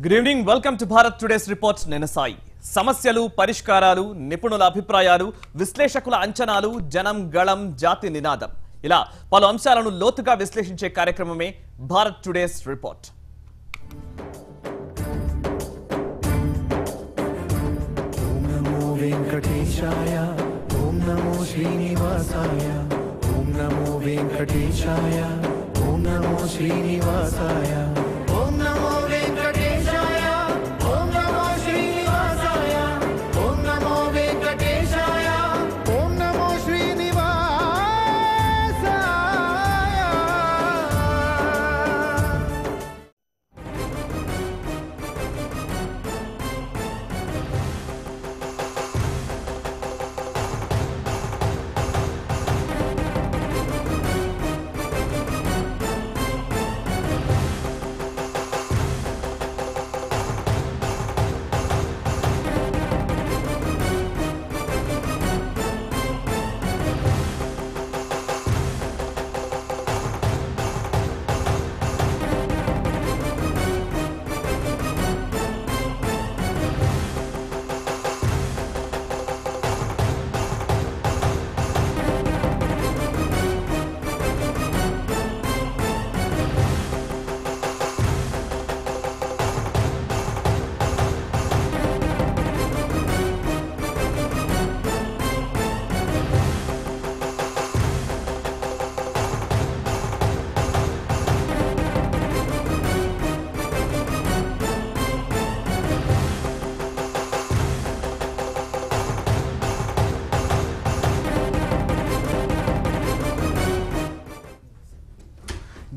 Good evening, welcome to Bharat today's report. నేను సాయి. సమస్యలు, పరిష్కారాలు, నిపుణుల అభిప్రాయాలు, విశ్లేషకుల అంచనాలు, జనం గళం, జాతి నినాదం, ఇలా పలు అంశాలను లోతుగా విశ్లేషించే కార్యక్రమమే భారత్ టుడేస్ రిపోర్ట్. ఓం నమో వెంకటేశాయ, ఓం నమో శ్రీనివాసాయ, ఓం నమో వెంకటేశాయ, ఓం నమో శ్రీనివాసాయ, ఓం నమో వెంకటేశాయ, ఓం నమో శ్రీనివాసాయ, ఓం నమో వెంకటేశాయ, ఓం నమో శ్రీనివాసాయ.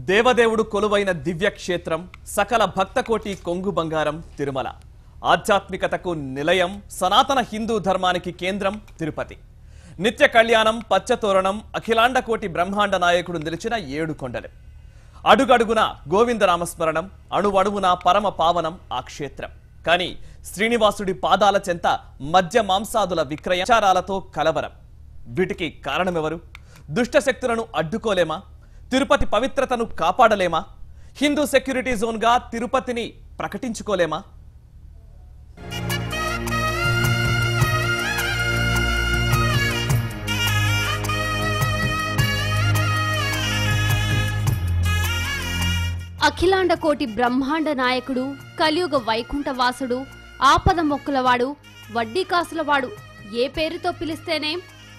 దేవదేవుడు కొలువైన దివ్య క్షేత్రం, సకల భక్తకోటి కొంగు బంగారం తిరుమల. ఆధ్యాత్మికతకు నిలయం, సనాతన హిందూ ధర్మానికి కేంద్రం తిరుపతి. నిత్య కళ్యాణం, పచ్చతోరణం, అఖిలాండకోటి బ్రహ్మాండ నాయకుడు నిలిచిన 7 కొండలు. అడుగడుగున గోవిందనామస్మరణం, అణువణువున పరమ పావనం ఆ క్షేత్రం. కానీ శ్రీనివాసుడి పాదాల చెంత మద్య మాంసాదుల విక్రయాచారాలతో కలవరం. వీటికి కారణమెవరు? దుష్టశక్తులను అడ్డుకోలేమా? తిరుపతి పవిత్రతను కాపాడలేమా? హిందూ సెక్యూరిటీ జోన్గా తిరుపతిని ప్రకటించుకోలేమా? అఖిలాండ కోటి బ్రహ్మాండ నాయకుడు, కలియుగ వైకుంఠవాసుడు, ఆపద మొక్కులవాడు, వడ్డీ కాసులవాడు, ఏ పేరుతో పిలిస్తేనే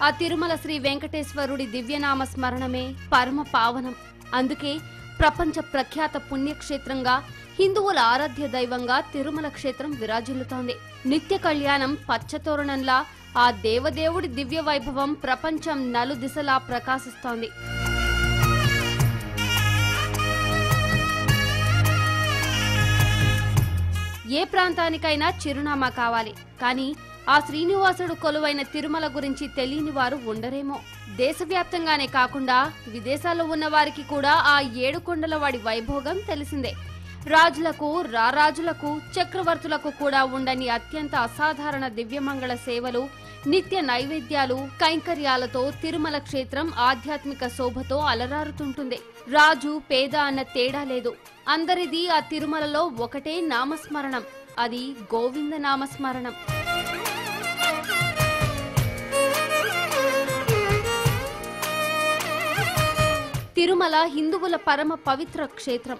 ఆ తిరుమల శ్రీ వెంకటేశ్వరుడి దివ్యనామ స్మరణమే పరమ పావనం. అందుకే ప్రపంచ ప్రఖ్యాత పుణ్యక్షేత్రంగా, హిందువుల ఆరాధ్య దైవంగా తిరుమల క్షేత్రం విరాజిల్లుతోంది. నిత్య కళ్యాణం, పచ్చతోరణంలా ఆ దేవదేవుడి దివ్య వైభవం ప్రపంచం నలుదిశలా ప్రకాశిస్తోంది. ఏ ప్రాంతానికైనా చిరునామా కావాలి, కానీ ఆ శ్రీనివాసుడు కొలువైన తిరుమల గురించి తెలియని వారు ఉండరేమో. దేశవ్యాప్తంగానే కాకుండా విదేశాల్లో ఉన్న వారికి కూడా ఆ 7 కొండల వాడి వైభోగం తెలిసిందే. రాజులకు, రారాజులకు, చక్రవర్తులకు కూడా ఉండని అత్యంత అసాధారణ దివ్యమంగళ సేవలు, నిత్య నైవేద్యాలు, కైంకర్యాలతో తిరుమల క్షేత్రం ఆధ్యాత్మిక శోభతో అలరారుతుంటుంది. రాజు, పేద అన్న తేడా లేదు. అందరిది ఆ తిరుమలలో ఒకటే నామస్మరణం, అది గోవింద నామస్మరణం. తిరుమల హిందువుల పరమ పవిత్ర క్షేత్రం.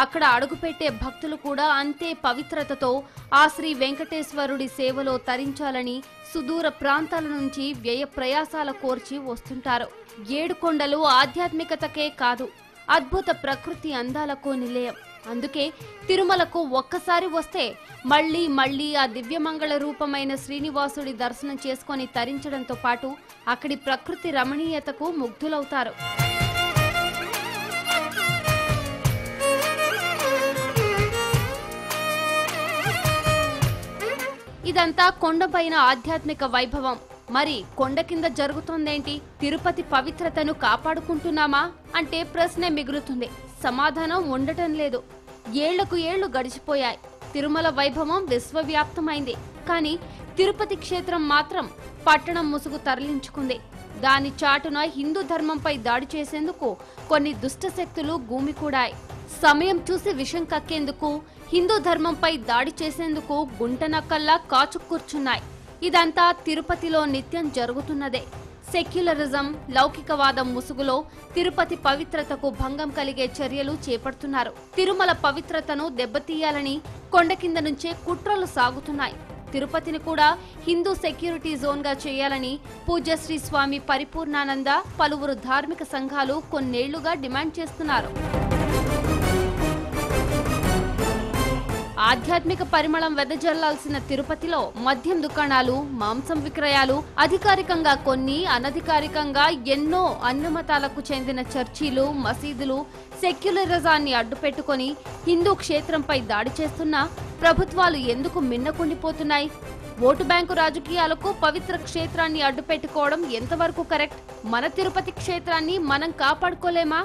అక్కడ అడుగుపెట్టే భక్తులు కూడా అంతే పవిత్రతతో ఆ శ్రీ వెంకటేశ్వరుడి సేవలో తరించాలని సుదూర ప్రాంతాల నుంచి వ్యయ ప్రయాసాల కోర్చి వస్తుంటారు. 7 కొండలు ఆధ్యాత్మికతకే కాదు, అద్భుత ప్రకృతి అందాలకు నిలయం. అందుకే తిరుమలకు ఒక్కసారి వస్తే మళ్లీ మళ్లీ ఆ దివ్యమంగళ రూపమైన శ్రీనివాసుడి దర్శనం చేసుకొని తరించడంతో పాటు అక్కడి ప్రకృతి రమణీయతకు ముగ్ధులవుతారు. ఇదంతా కొండపైన ఆధ్యాత్మిక వైభవం. మరి కొండ కింద జరుగుతోందేంటి? తిరుపతి పవిత్రతను కాపాడుకుంటున్నామా అంటే ప్రశ్నే మిగులుతుంది. సమాధానం ఉండటం లేదు. ఏళ్లకు ఏళ్లు గడిచిపోయాయి. తిరుమల వైభవం విశ్వవ్యాప్తమైంది. కానీ తిరుపతి క్షేత్రం మాత్రం పట్టణం ముసుగు తరలించుకుంది. దాని చాటున హిందూ ధర్మంపై దాడి చేసేందుకు కొన్ని దుష్ట శక్తులు గూమికూడాయి. సమయం చూసి విషం కక్కేందుకు, హిందూ ధర్మంపై దాడి చేసేందుకు గుంటనక్కల్లా కాచు కూర్చున్నాయి. ఇదంతా తిరుపతిలో నిత్యం జరుగుతున్నదే. సెక్యులరిజం, లౌకికవాదం ముసుగులో తిరుపతి పవిత్రతకు భంగం కలిగే చర్యలు చేపడుతున్నారు. తిరుమల పవిత్రతను దెబ్బతీయాలని కొండ కింద నుంచే కుట్రలు సాగుతున్నాయి. తిరుపతిని కూడా హిందూ సెక్యూరిటీ జోన్ గా చేయాలని పూజ్యశ్రీ స్వామి పరిపూర్ణానంద, పలువురు ధార్మిక సంఘాలు కొన్నేళ్లుగా డిమాండ్ చేస్తున్నారు. ఆధ్యాత్మిక పరిమళం వెదజల్లాల్సిన తిరుపతిలో మద్యం దుకాణాలు, మాంసం విక్రయాలు, అధికారికంగా కొన్ని, అనధికారికంగా ఎన్నో అన్ని మతాలకు చెందిన చర్చీలు, మసీదులు సెక్యులరిజాన్ని అడ్డుపెట్టుకుని హిందూ క్షేత్రంపై దాడి చేస్తున్నా ప్రభుత్వాలు ఎందుకు మిన్నకుండిపోతున్నాయి? ఓటు బ్యాంకు రాజకీయాలకు పవిత్ర క్షేత్రాన్ని అడ్డుపెట్టుకోవడం ఎంతవరకు కరెక్ట్? మన తిరుపతి క్షేత్రాన్ని మనం కాపాడుకోలేమా?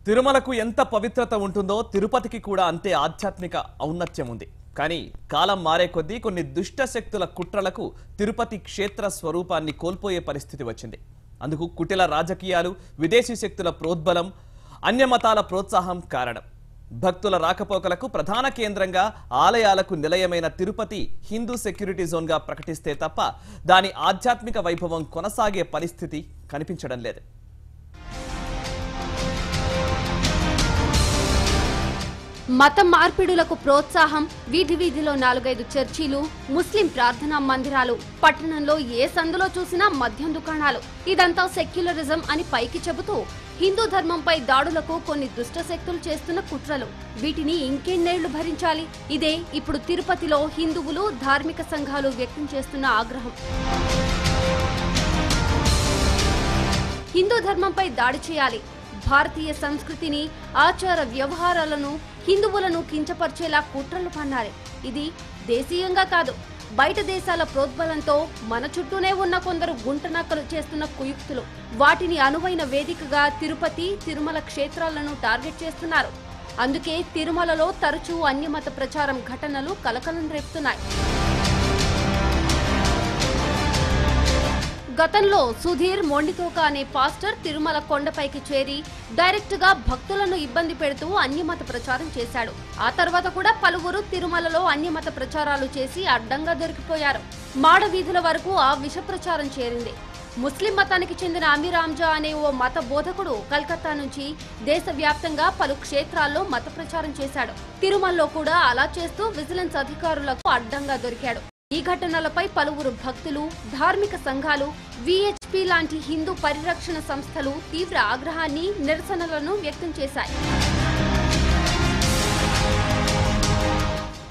తిరుమలకు ఎంత పవిత్రత ఉంటుందో తిరుపతికి కూడా అంతే ఆధ్యాత్మిక ఔన్నత్యం ఉంది. కానీ కాలం మారే కొద్దీ కొన్ని దుష్ట శక్తుల కుట్రలకు తిరుపతి క్షేత్ర స్వరూపాన్ని కోల్పోయే పరిస్థితి వచ్చింది. అందుకు కుటిల రాజకీయాలు, విదేశీ శక్తుల ప్రోద్బలం, అన్యమతాల ప్రోత్సాహం కారణం. భక్తుల రాకపోకలకు ప్రధాన కేంద్రంగా, ఆలయాలకు నిలయమైన తిరుపతి హిందూ సెక్యూరిటీ జోన్గా ప్రకటిస్తే తప్ప దాని ఆధ్యాత్మిక వైభవం కొనసాగే పరిస్థితి కనిపించడం లేదు. మత మార్పిడులకు ప్రోత్సాహం, వీధి వీధిలో 4-5 చర్చీలు, ముస్లిం ప్రార్థనా మందిరాలు, పట్టణంలో ఏ సందులో చూసినా మద్యం దుకాణాలు, ఇదంతా సెక్యులరిజం అని పైకి చెబుతూ హిందూ ధర్మంపై దాడులకు కొన్ని దుష్ట శక్తులు చేస్తున్న కుట్రలు. వీటిని ఇంకెన్నేళ్లు భరించాలి? ఇదే ఇప్పుడు తిరుపతిలో హిందువులు, ధార్మిక సంఘాలు వ్యక్తం చేస్తున్న ఆగ్రహం. హిందూ ధర్మంపై దాడి చేయాలి, భారతీయ సంస్కృతిని, ఆచార వ్యవహారాలను, హిందువులను కించపరిచేలా కుట్రలు పన్నారు. ఇది దేశీయంగా కాదు, బయట దేశాల ప్రోద్బలంతో మన చుట్టూనే ఉన్న కొందరు గుంటనక్కలు చేస్తున్న కుయుక్తులు, వాటిని అనువైన వేదికగా తిరుపతి, తిరుమల క్షేత్రాలను టార్గెట్ చేస్తున్నారు. అందుకే తిరుమలలో తరచూ అన్యమత ప్రచారం ఘటనలు కలకలం రేపుతున్నాయి. గతంలో సుధీర్ మొండితోక అనే పాస్టర్ తిరుమల కొండపైకి చేరి డైరెక్ట్ గా భక్తులను ఇబ్బంది పెడుతూ అన్యమత ప్రచారం చేశాడు. ఆ తర్వాత కూడా పలువురు తిరుమలలో అన్యమత ప్రచారాలు చేసి అడ్డంగా దొరికిపోయారు. మాడ వీధుల వరకు ఆ విష ప్రచారం చేరింది. ముస్లిం మతానికి చెందిన అమీర్ హంజా అనే ఓ మత బోధకుడు కలకత్తా నుంచి దేశవ్యాప్తంగా పలు క్షేత్రాల్లో మత ప్రచారం చేశాడు. తిరుమలలో కూడా అలా చేస్తూ విజిలెన్స్ అధికారులకు అడ్డంగా దొరికాడు. ఈ ఘటనలపై పలువురు భక్తులు, ధార్మిక సంఘాలు, విహెచ్పి లాంటి హిందూ పరిరక్షణ సంస్థలు తీవ్ర ఆగ్రహాన్ని, నిరసనలను వ్యక్తం చేశాయి.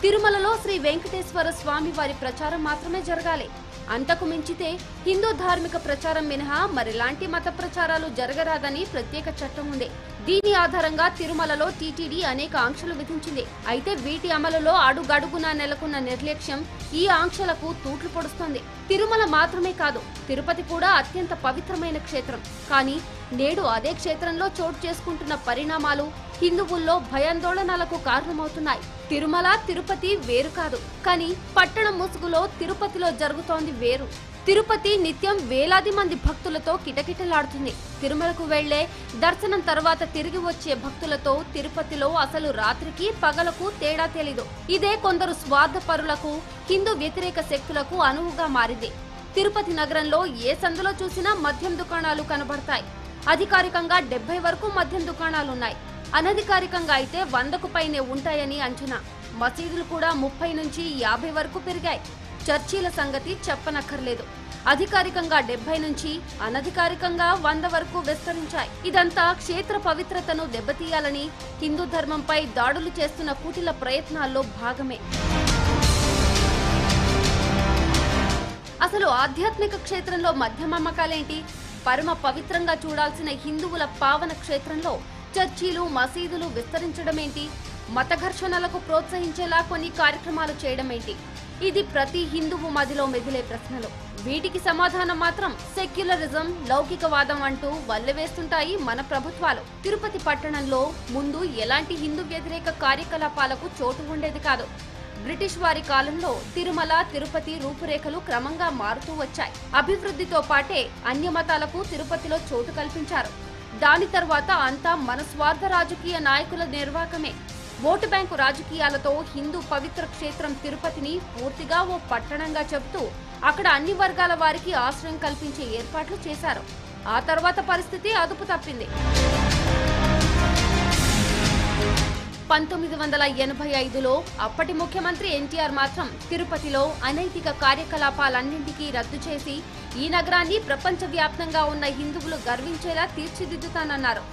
తిరుమలలో శ్రీ వెంకటేశ్వర స్వామి వారి ప్రచారం మాత్రమే జరగాలి. అంతకు మించితే హిందూ ధార్మిక ప్రచారం మినహా మరెలాంటి మత ప్రచారాలు జరగరాదని ప్రత్యేక చట్టం ఉంది. దీని ఆధారంగా తిరుమలలో టీటీడీ అనేక ఆంక్షలు విధించింది. అయితే వీటి అమలులో అడుగడుగునా నెలకొన్న నిర్లక్ష్యం ఈ ఆంక్షలకు తూట్లు పొడుస్తోంది. తిరుమల మాత్రమే కాదు, తిరుపతి కూడా అత్యంత పవిత్రమైన క్షేత్రం. కానీ నేడు అదే క్షేత్రంలో చోటు చేసుకుంటున్న పరిణామాలు హిందువుల్లో భయాందోళనలకు కారణమవుతున్నాయి. తిరుమల, తిరుపతి వేరు కాదు, కానీ పట్టణం ముసుగులో తిరుపతిలో జరుగుతోంది వేరు. తిరుపతి నిత్యం వేలాది మంది భక్తులతో కిటకిటలాడుతుంది. తిరుమలకు వెళ్లే దర్శనం తర్వాత తిరిగి వచ్చే భక్తులతో తిరుపతిలో అసలు రాత్రికి పగలకు తేడా తెలీదు. ఇదే కొందరు స్వార్థపరులకు, హిందూ వ్యతిరేక శక్తులకు అనువుగా మారింది. తిరుపతి నగరంలో ఏ సందులో చూసినా మద్యం దుకాణాలు కనబడతాయి. అధికారికంగా 70 వరకు మద్యం దుకాణాలున్నాయి. అనధికారికంగా అయితే 100కు పైనే ఉంటాయని అంచనా. మసీదులు కూడా 30 నుంచి 50 వరకు పెరిగాయి. చర్చీల సంగతి చెప్పనక్కర్లేదు. అధికారికంగా 70 నుంచి, అనధికారికంగా 100 వరకు విస్తరించాయి. ఇదంతా క్షేత్ర పవిత్రతను దెబ్బతీయాలని హిందూ ధర్మంపై దాడులు చేస్తున్న కుటిల ప్రయత్నాల్లో భాగమే. అసలు ఆధ్యాత్మిక క్షేత్రంలో మద్యం అమ్మకాలేంటి? పరమ పవిత్రంగా చూడాల్సిన హిందువుల పావన క్షేత్రంలో చర్చీలు, మసీదులు విస్తరించడమేంటి? మత ఘర్షణలకు ప్రోత్సహించేలా కొన్ని కార్యక్రమాలు చేయడమేంటి? ఇది ప్రతి హిందువు మదిలో మెదిలే ప్రశ్నలు. వీటికి సమాధానం మాత్రం సెక్యులరిజం, లౌకికవాదం అంటూ వల్లెవేస్తుంటాయి మన ప్రభుత్వాలు. తిరుపతి పట్టణంలో ముందు ఎలాంటి హిందూ వ్యతిరేక కార్యకలాపాలకు చోటు ఉండేది కాదు. బ్రిటిష్ వారి కాలంలో తిరుమల, తిరుపతి రూపురేఖలు క్రమంగా మారుతూ వచ్చాయి. అభివృద్ధితో పాటే అన్య మతాలకు తిరుపతిలో చోటు కల్పించారు. దాని తర్వాత అంతా మన స్వార్థ రాజకీయ నాయకుల నిర్వాకమే. ఓటు బ్యాంకు రాజకీయాలతో హిందూ పవిత్ర క్షేత్రం తిరుపతిని పూర్తిగా ఓ పట్టణంగా చెబుతూ అక్కడ అన్ని వర్గాల వారికి ఆశ్రయం కల్పించే ఏర్పాట్లు చేశారు. ఆ తర్వాత పరిస్థితి అదుపు తప్పింది. 1985లో అప్పటి ముఖ్యమంత్రి ఎన్టీఆర్ మాత్రం తిరుపతిలో అనైతిక కార్యకలాపాలన్నింటికీ రద్దు చేసి ఈ నగరాన్ని ప్రపంచవ్యాప్తంగా ఉన్న హిందువులు గర్వించేలా తీర్చిదిద్దుతానన్నారు.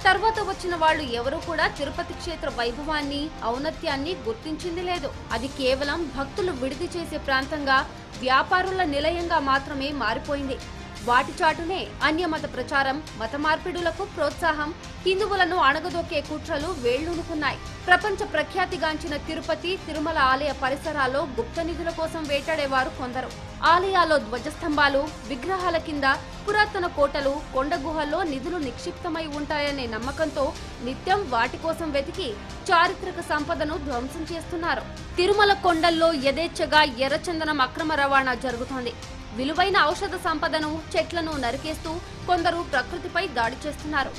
తర్వాత వచ్చిన వాళ్ళు ఎవరూ కూడా తిరుపతి క్షేత్ర వైభవాన్ని, ఔన్నత్యాన్ని గుర్తించింది లేదు. అది కేవలం భక్తులు విడిది చేసే ప్రాంతంగా, వ్యాపారుల నిలయంగా మాత్రమే మారిపోయింది. వాటి చాటునే అన్యమత ప్రచారం, మత మార్పిడులకు ప్రోత్సాహం, హిందువులను అణగదొక్కే కుట్రలు వేళ్లూనుకున్నాయి. ప్రపంచ ప్రఖ్యాతిగాంచిన తిరుపతి, తిరుమల ఆలయ పరిసరాల్లో గుప్త నిధుల కోసం వేటాడేవారు కొందరు. ఆలయాల్లో ధ్వజస్తంభాలు, విగ్రహాల కింద పురాతన కోటలు, కొండ గుహల్లో నిధులు నిక్షిప్తమై ఉంటాయనే నమ్మకంతో నిత్యం వాటి కోసం వెతికి చారిత్రక సంపదను ధ్వంసం చేస్తున్నారు. తిరుమల కొండల్లో యథేచ్ఛగా ఎర్రచందనం అక్రమ రవాణా జరుగుతోంది. విలువైన ఔషధ సంపదను, చెట్లను నరికేస్తూ కొందరు ప్రకృతిపై దాడి చేస్తున్నారు.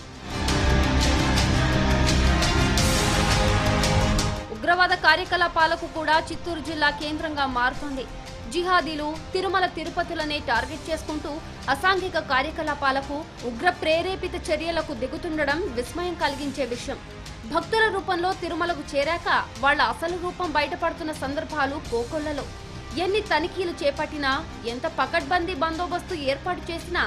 ఉగ్రవాద కార్యకలాపాలకు కూడా చిత్తూరు జిల్లా కేంద్రంగా మారుతోంది. జిహాదీలు తిరుమల, తిరుపతులనే టార్గెట్ చేసుకుంటూ అసాంఘిక కార్యకలాపాలకు, ఉగ్ర ప్రేరేపిత చర్యలకు దిగుతుండడం విస్మయం కలిగించే విషయం. భక్తుల రూపంలో తిరుమలకు చేరాక వాళ్ల అసలు రూపం బయటపడుతున్న సందర్భాలు కోకొల్లలో. ఎన్ని తనిఖీలు చేపట్టినా, ఎంత పకడ్బందీ బందోబస్తు ఏర్పాటు చేసినా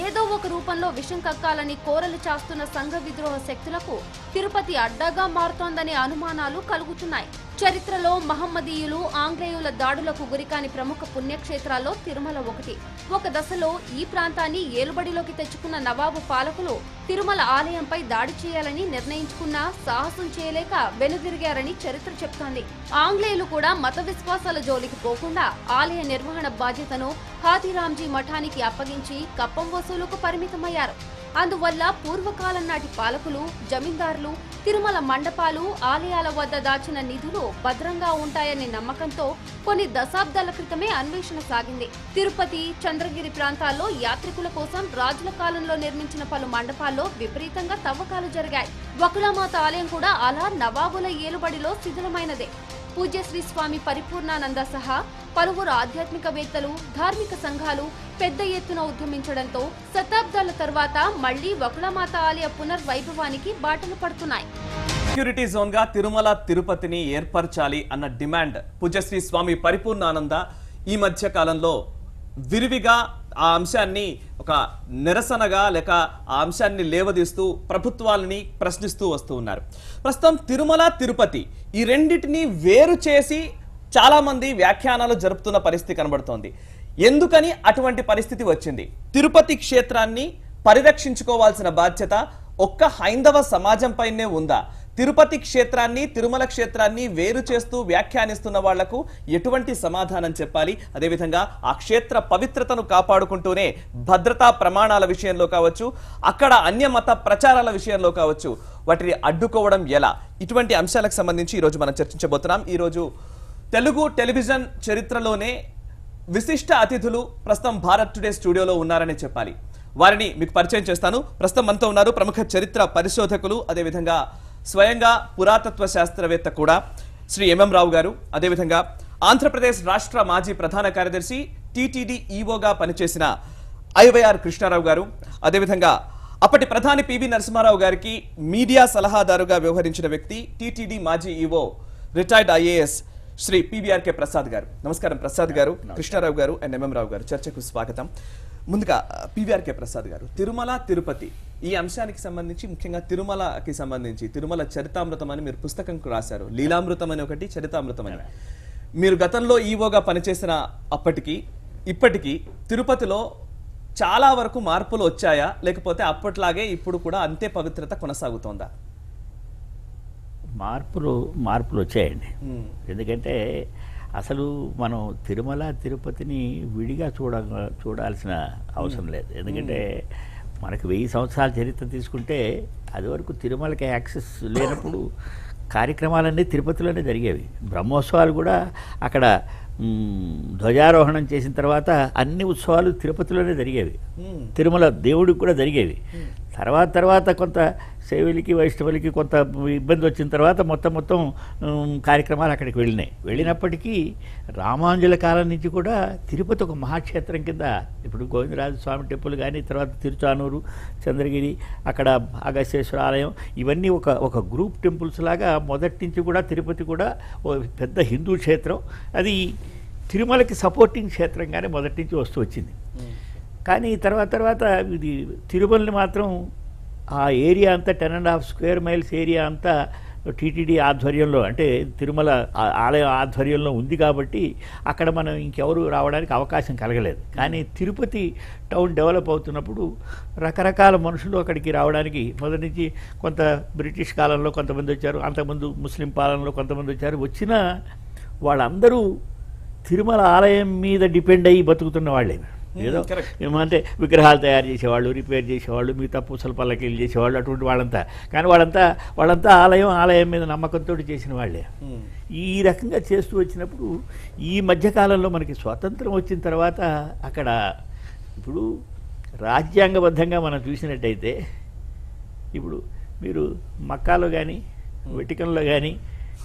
ఏదో ఒక రూపంలో విషం కక్కాలని కోరలు చాస్తున్న సంఘ విద్రోహ శక్తులకు తిరుపతి అడ్డాగా మారుతోందనే అనుమానాలు కలుగుతున్నాయి. చరిత్రలో మహమ్మదీయులు ఆంగ్లేయుల దాడులకు గురికాని ప్రముఖ పుణ్యక్షేత్రాల్లో తిరుమల ఒకటి. ఒక దశలో ఈ ప్రాంతాన్ని ఏలుబడిలోకి తెచ్చుకున్న నవాబు పాలకులు తిరుమల ఆలయంపై దాడి చేయాలని నిర్ణయించుకున్నా సాహసం చేయలేక వెనుదిరిగారని చరిత్ర చెప్తోంది. ఆంగ్లేయులు కూడా మత విశ్వాసాల జోలికి పోకుండా ఆలయ నిర్వహణ బాధ్యతను హాథీరామ్జీ మఠానికి అప్పగించి కప్పం వసూలుకు పరిమితమయ్యారు. అందువల్ల పూర్వకాలం నాటి పాలకులు, జమీందారులు తిరుమల మండపాలు, ఆలయాల వద్ద దాచిన నిధులు భద్రంగా ఉంటాయనే నమ్మకంతో కొన్ని దశాబ్దాల క్రితమే అన్వేషణ సాగింది. తిరుపతి, చంద్రగిరి ప్రాంతాల్లో యాత్రికుల కోసం రాజుల కాలంలో నిర్మించిన పలు మండపాల్లో విపరీతంగా తవ్వకాలు జరిగాయి. వకులామాత ఆలయం కూడా అలా నవాబుల ఏలుబడిలో శిథిలమైనదే. పూజ్యశ్రీ స్వామి పరిపూర్ణానంద సహా పలువురు ఆధ్యాత్మికవేత్తలు, ధార్మిక సంఘాలు పెద్ద ఎత్తున ఉద్యమించడంతో శతాబ్దాల తర్వాత మళ్లీ వకులామాత ఆలయ పునర్వైభవానికి బాటలు పడుతున్నాయి. సెక్యూరిటీ జోన్ గా తిరుమల తిరుపతిని ఏర్పరచాలి అన్న డిమాండ్ పూజ్యశ్రీ స్వామి పరిపూర్ణానంద ఈ మధ్య కాలంలో విరివిగా ఆ అంశాన్ని ఒక నిరసనగా లేక ఆ అంశాన్ని లేవదీస్తూ ప్రభుత్వాలని ప్రశ్నిస్తూ వస్తూ ఉన్నారు. ప్రస్తుతం తిరుమల తిరుపతి ఈ రెండింటిని వేరు చేసి చాలా మంది వ్యాఖ్యానాలు జరుపుతున్న పరిస్థితి కనబడుతోంది. ఎందుకని అటువంటి పరిస్థితి వచ్చింది? తిరుపతి క్షేత్రాన్ని పరిరక్షించుకోవాల్సిన బాధ్యత ఒక్క హైందవ సమాజంపైనే ఉందా? తిరుపతి క్షేత్రాన్ని, తిరుమల క్షేత్రాన్ని వేరు చేస్తూ వ్యాఖ్యానిస్తున్న వాళ్లకు ఎటువంటి సమాధానం చెప్పాలి? అదేవిధంగా ఆ క్షేత్ర పవిత్రతను కాపాడుకుంటూనే భద్రతా ప్రమాణాల విషయంలో కావచ్చు, అక్కడ అన్యమత ప్రచారాల విషయంలో కావచ్చు, వాటిని అడ్డుకోవడం ఎలా? ఇటువంటి అంశాలకు సంబంధించి ఈరోజు మనం చర్చించబోతున్నాం. ఈరోజు తెలుగు టెలివిజన్ చరిత్రలోనే విశిష్ట అతిథులు ప్రస్తుతం భారత్ టుడే స్టూడియోలో ఉన్నారని చెప్పాలి. వారిని మీకు పరిచయం చేస్తాను. ప్రస్తుతం మనతో ఉన్నారు ప్రముఖ చరిత్ర పరిశోధకులు, అదేవిధంగా స్వయంగా పురాతత్వ శాస్త్రవేత్త కూడా శ్రీ ఎంఎం రావు గారు, అదేవిధంగా ఆంధ్రప్రదేశ్ రాష్ట్ర మాజీ ప్రధాన కార్యదర్శి, టీటీడీ ఈవోగా పనిచేసిన ఐవైఆర్ కృష్ణారావు గారు, అదేవిధంగా అప్పటి ప్రధాని పివి నరసింహారావు గారికి మీడియా సలహాదారుగా వ్యవహరించిన వ్యక్తి, టీటీడీ మాజీ EO retired IAS Shri PVRK Prasad గారు. నమస్కారం ప్రసాద్ గారు, కృష్ణారావు గారు అండ్ ఎంఎం రావు గారు. చర్చకు స్వాగతం. ముందుగా పివిఆర్కే ప్రసాద్ గారు, తిరుమల తిరుపతి ఈ అంశానికి సంబంధించి, ముఖ్యంగా తిరుమలకి సంబంధించి తిరుమల చరితామృతం అని మీరు పుస్తకం రాశారు. లీలామృతం అని ఒకటి, చరితామృతం అని. మీరు గతంలో ఈవోగా పనిచేసిన అప్పటికి ఇప్పటికీ తిరుపతిలో చాలా వరకు మార్పులు వచ్చాయా, లేకపోతే అప్పట్లాగే ఇప్పుడు కూడా అంతే పవిత్రత కొనసాగుతోందా? మార్పులు వచ్చాయండి. ఎందుకంటే అసలు మనం తిరుమల తిరుపతిని విడిగా చూడాల్సిన అవసరం లేదు. ఎందుకంటే మనకు 1000 సంవత్సరాల చరిత్ర తీసుకుంటే అది వరకు తిరుమలకి యాక్సెస్ లేనప్పుడు కార్యక్రమాలన్నీ తిరుపతిలోనే జరిగేవి. బ్రహ్మోత్సవాలు కూడా అక్కడ ధ్వజారోహణం చేసిన తర్వాత అన్ని ఉత్సవాలు తిరుపతిలోనే జరిగేవి. తిరుమల దేవుడికి కూడా జరిగేవి. తర్వాత కొంత శైవులకి వైష్ణవులకి కొంత ఇబ్బంది వచ్చిన తర్వాత మొత్తం కార్యక్రమాలు అక్కడికి వెళ్ళినప్పటికీ రామాంజుల కాలం నుంచి కూడా తిరుపతి ఒక మహాక్షేత్రం కింద, ఇప్పుడు గోవిందరాజ స్వామి టెంపుల్ కానీ, తర్వాత తిరుచానూరు, చంద్రగిరి, అక్కడ అగస్త్యేశ్వర ఆలయం, ఇవన్నీ ఒక గ్రూప్ టెంపుల్స్ లాగా మొదటి నుంచి కూడా తిరుపతి కూడా ఓ పెద్ద హిందూ క్షేత్రం. అది తిరుమలకి సపోర్టింగ్ క్షేత్రంగానే మొదటి నుంచి వస్తూ వచ్చింది. కానీ తర్వాత ఇది తిరుమలని మాత్రం ఆ ఏరియా అంతా 10.5 స్క్వేర్ మైల్స్ ఏరియా అంతా టీటీడీ ఆధ్వర్యంలో, అంటే తిరుమల ఆలయ ఆధ్వర్యంలో ఉంది కాబట్టి అక్కడ మనం ఇంకెవరు రావడానికి అవకాశం కలగలేదు. కానీ తిరుపతి టౌన్ డెవలప్ అవుతున్నప్పుడు రకరకాల మనుషులు అక్కడికి రావడానికి మొదటి నుంచి కొంత బ్రిటిష్ కాలంలో కొంతమంది వచ్చారు, అంతకుముందు ముస్లిం పాలనలో కొంతమంది వచ్చారు. వచ్చిన వాళ్ళందరూ తిరుమల ఆలయం మీద డిపెండ్ అయ్యి బతుకుతున్న వాళ్ళే. ఏదో ఏమంటే విగ్రహాలు తయారు చేసేవాళ్ళు, రిపేర్ చేసేవాళ్ళు, మిగతా పూసల పల్లకీలు చేసేవాళ్ళు, అటువంటి వాళ్ళంతా. కానీ వాళ్ళంతా ఆలయం మీద నమ్మకంతో చేసిన వాళ్ళే. ఈ రకంగా చేస్తూ వచ్చినప్పుడు ఈ మధ్యకాలంలో మనకి స్వాతంత్రం వచ్చిన తర్వాత అక్కడ ఇప్పుడు రాజ్యాంగబద్ధంగా మనం చూసినట్టయితే ఇప్పుడు మీరు మక్కాలో కానీ వెటికన్లో కానీ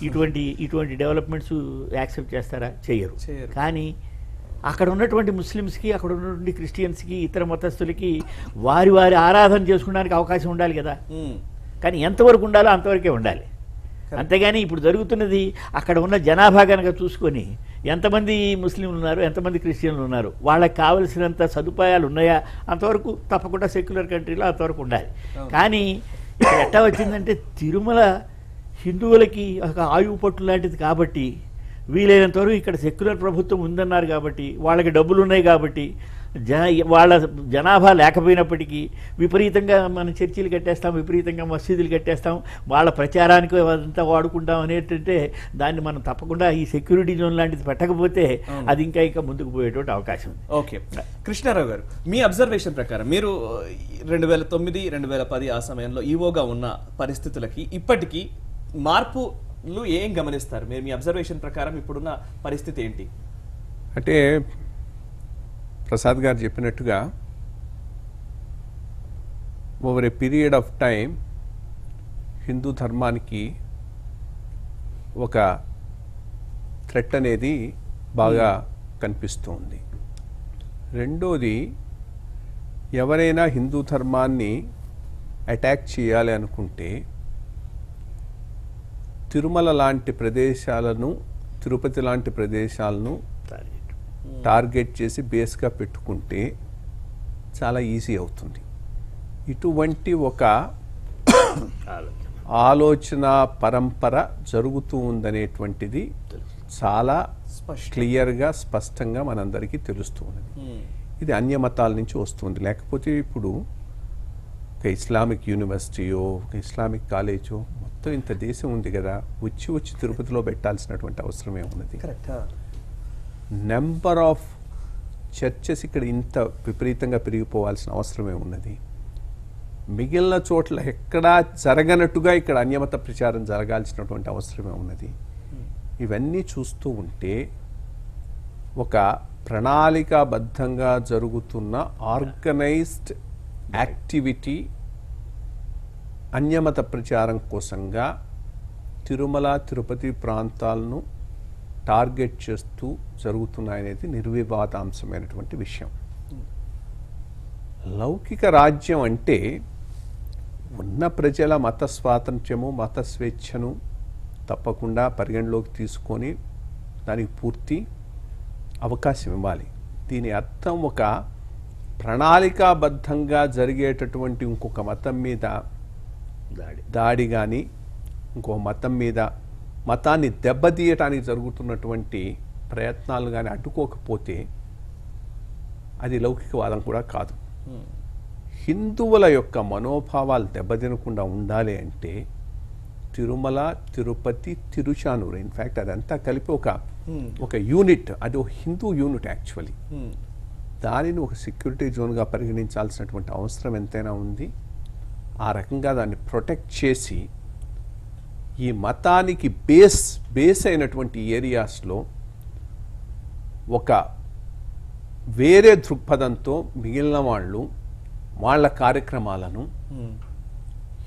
ఇటువంటి డెవలప్మెంట్స్ యాక్సెప్ట్ చేస్తారా? చేయరు. కానీ అక్కడ ఉన్నటువంటి ముస్లిమ్స్కి, అక్కడ ఉన్నటువంటి క్రిస్టియన్స్కి, ఇతర మతస్థులకి వారి ఆరాధన చేసుకోవడానికి అవకాశం ఉండాలి కదా. కానీ ఎంతవరకు ఉండాలో అంతవరకే ఉండాలి. అంతేగాని ఇప్పుడు జరుగుతున్నది అక్కడ ఉన్న జనాభా కనుక చూసుకొని ఎంతమంది ముస్లింలు ఉన్నారు, ఎంతమంది క్రిస్టియన్లు ఉన్నారు, వాళ్ళకి కావలసినంత సదుపాయాలు ఉన్నాయా, అంతవరకు తప్పకుండా సెక్యులర్ కంట్రీలో అంతవరకు ఉండాలి. కానీ ఇక్కడ ఎట్టా వచ్చిందంటే తిరుమల హిందువులకి ఒక ఆయువు పట్టు లాంటిది కాబట్టి వీలైనంత వరకు ఇక్కడ సెక్యులర్ ప్రభుత్వం ఉందన్నారు కాబట్టి వాళ్ళకి డబ్బులు ఉన్నాయి కాబట్టి వాళ్ళ జనాభా లేకపోయినప్పటికీ విపరీతంగా మనం చర్చిలు కట్టేస్తాం, విపరీతంగా మసీదులు కట్టేస్తాం, వాళ్ళ ప్రచారానికి అదంతా వాడుకుంటాం అనేటంటే దాన్ని మనం తప్పకుండా ఈ సెక్యూరిటీ జోన్ లాంటిది పెట్టకపోతే అది ఇంకా ముందుకు పోయేటువంటి అవకాశం ఉంది. ఓకే, కృష్ణారావు గారు, మీ అబ్జర్వేషన్ ప్రకారం మీరు 2009, 2010 ఆ సమయంలో ఈవోగా ఉన్న పరిస్థితులకి ఇప్పటికీ మార్పులు ఏం గమనిస్తారు? మీరు మీ అబ్జర్వేషన్ ప్రకారం ఇప్పుడున్న పరిస్థితి ఏంటి? అంటే ప్రసాద్ గారు చెప్పినట్టుగా over a period of time Hindu ధర్మానికి ఒక థ్రెట్ అనేది బాగా కనిపిస్తూ ఉంది. రెండోది, ఎవరైనా హిందూ ధర్మాన్ని అటాక్ చేయాలి అనుకుంటే తిరుమల లాంటి ప్రదేశాలను, తిరుపతి లాంటి ప్రదేశాలను టార్గెట్ చేసి బేస్గా పెట్టుకుంటే చాలా ఈజీ అవుతుంది. ఇటువంటి ఒక ఆలోచన పరంపర జరుగుతూ ఉందనేటువంటిది చాలా క్లియర్గా, స్పష్టంగా మనందరికీ తెలుస్తూ ఉన్నది. ఇది అన్య మతాల నుంచి వస్తుంది. లేకపోతే ఇప్పుడు ఒక ఇస్లామిక్ యూనివర్సిటీయో, ఒక ఇస్లామిక్ కాలేజో, మొత్తం ఇంత దేశం ఉంది కదా, వచ్చి తిరుపతిలో పెట్టాల్సినటువంటి అవసరమే ఉన్నది. నెంబర్ ఆఫ్ చర్చెస్ ఇక్కడ ఇంత విపరీతంగా పెరిగిపోవాల్సిన అవసరమే ఉన్నది. మిగిలిన చోట్ల ఎక్కడా జరగనట్టుగా ఇక్కడ అన్యమత ప్రచారం జరగాల్సినటువంటి అవసరమే ఉన్నది. ఇవన్నీ చూస్తూ ఉంటే ఒక ప్రణాళికాబద్ధంగా జరుగుతున్న ఆర్గనైజ్డ్ యాక్టివిటీ అన్యమత ప్రచారం కోసంగా తిరుమల, తిరుపతి ప్రాంతాలను టార్గెట్ చేస్తూ జరుగుతున్నాయనేది నిర్వివాదాంశమైనటువంటి విషయం. లౌకిక రాజ్యం అంటే ఉన్న ప్రజల మత స్వాతంత్ర్యము, మత స్వేచ్ఛను తప్పకుండా పరిగణలోకి తీసుకొని దానికి పూర్తి అవకాశం ఇవ్వాలి. దీని అర్థం ఒక ప్రణాళికాబద్ధంగా జరిగేటటువంటి ఇంకొక మతం మీద దాడి కానీ, ఇంకో మతం మీద మతాన్ని దెబ్బతీయటానికి జరుగుతున్నటువంటి ప్రయత్నాలు కానీ అడ్డుకోకపోతే అది లౌకికవాదం కూడా కాదు. హిందువుల యొక్క మనోభావాలు దెబ్బతినకుండా ఉండాలి అంటే తిరుమల, తిరుపతి, తిరుచానూరు, ఇన్ఫ్యాక్ట్ అదంతా కలిపి ఒక యూనిట్, అది ఒక హిందూ యూనిట్ యాక్చువల్లీ. దానిని ఒక సెక్యూరిటీ జోన్గా పరిగణించాల్సినటువంటి అవసరం ఎంతైనా ఉంది. ఆ రకంగా దాన్ని ప్రొటెక్ట్ చేసి ఈ మతానికి బేస్ అయినటువంటి ఏరియాస్లో ఒక వేరే దృక్పథంతో మిగిలిన వాళ్ళ కార్యక్రమాలను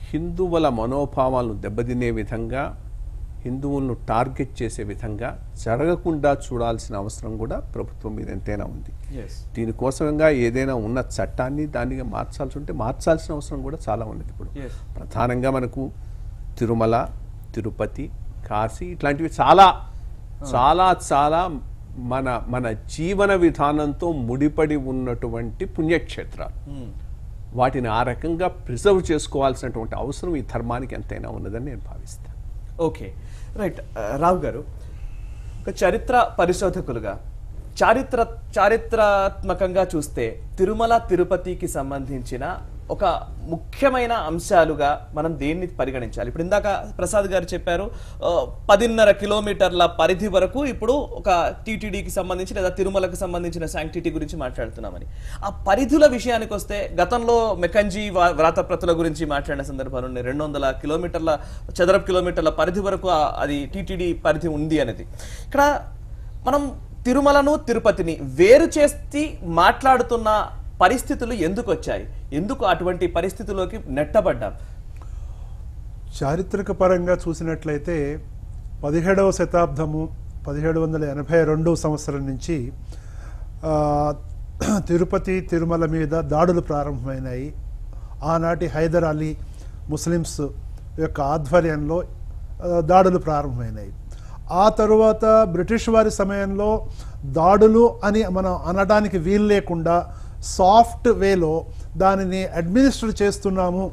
హిందువుల మనోభావాలను దెబ్బతినే విధంగా, హిందువులను టార్గెట్ చేసే విధంగా జరగకుండా చూడాల్సిన అవసరం కూడా ప్రభుత్వం మీద ఎంతైనా ఉంది. దీనికోసంగా ఏదైనా ఉన్న చట్టాన్ని దాన్ని మార్చాల్సి ఉంటే మార్చాల్సిన అవసరం కూడా చాలా ఉన్నది. ఇప్పుడు ప్రధానంగా మనకు తిరుమల, తిరుపతి, కాశీ ఇట్లాంటివి చాలా చాలా చాలా మన జీవన విధానంతో ముడిపడి ఉన్నటువంటి పుణ్యక్షేత్రాలు. వాటిని ఆ రకంగా ప్రిజర్వ్ చేసుకోవాల్సినటువంటి అవసరం ఈ ధర్మానికి ఎంతైనా ఉన్నదని నేను భావిస్తాను. Okay, right. రావు గారు, ఒక చరిత్ర పరిశోధకులుగా చారిత్రాత్మకంగా చూస్తే తిరుమల, తిరుపతికి సంబంధించిన ఒక ముఖ్యమైన అంశాలుగా మనం దేన్ని పరిగణించాలి? ఇప్పుడు ఇందాక ప్రసాద్ గారు చెప్పారు 10.5 కిలోమీటర్ల పరిధి వరకు ఇప్పుడు ఒక టీటీడీకి సంబంధించి లేదా తిరుమలకు సంబంధించిన శాంక్టిటీ గురించి మాట్లాడుతున్నామని. ఆ పరిధుల విషయానికి వస్తే గతంలో మెకంజీ వ్రాతప్రతుల గురించి మాట్లాడిన సందర్భాలు ఉన్నాయి. 200 కిలోమీటర్ల చదరపు కిలోమీటర్ల పరిధి వరకు అది టీటీడీ పరిధి ఉంది అనేది. ఇక్కడ మనం తిరుమలను, తిరుపతిని వేరు చేసి మాట్లాడుతున్న పరిస్థితులు ఎందుకు వచ్చాయి? ఎందుకు అటువంటి పరిస్థితుల్లోకి నెట్టబడ్డాం? చారిత్రక పరంగా చూసినట్లయితే 17వ శతాబ్దము 1782 సంవత్సరం నుంచి తిరుపతి, తిరుమల మీద దాడులు ప్రారంభమైనాయి. ఆనాటి హైదర్ అలీ ముస్లిమ్స్ యొక్క ఆధ్వర్యంలో దాడులు ప్రారంభమైనాయి. ఆ తరువాత బ్రిటిష్ వారి సమయంలో దాడులు అని మనం అనడానికి వీలు లేకుండా సాఫ్ట్ వేలో దానిని అడ్మినిస్టర్ చేస్తున్నాము,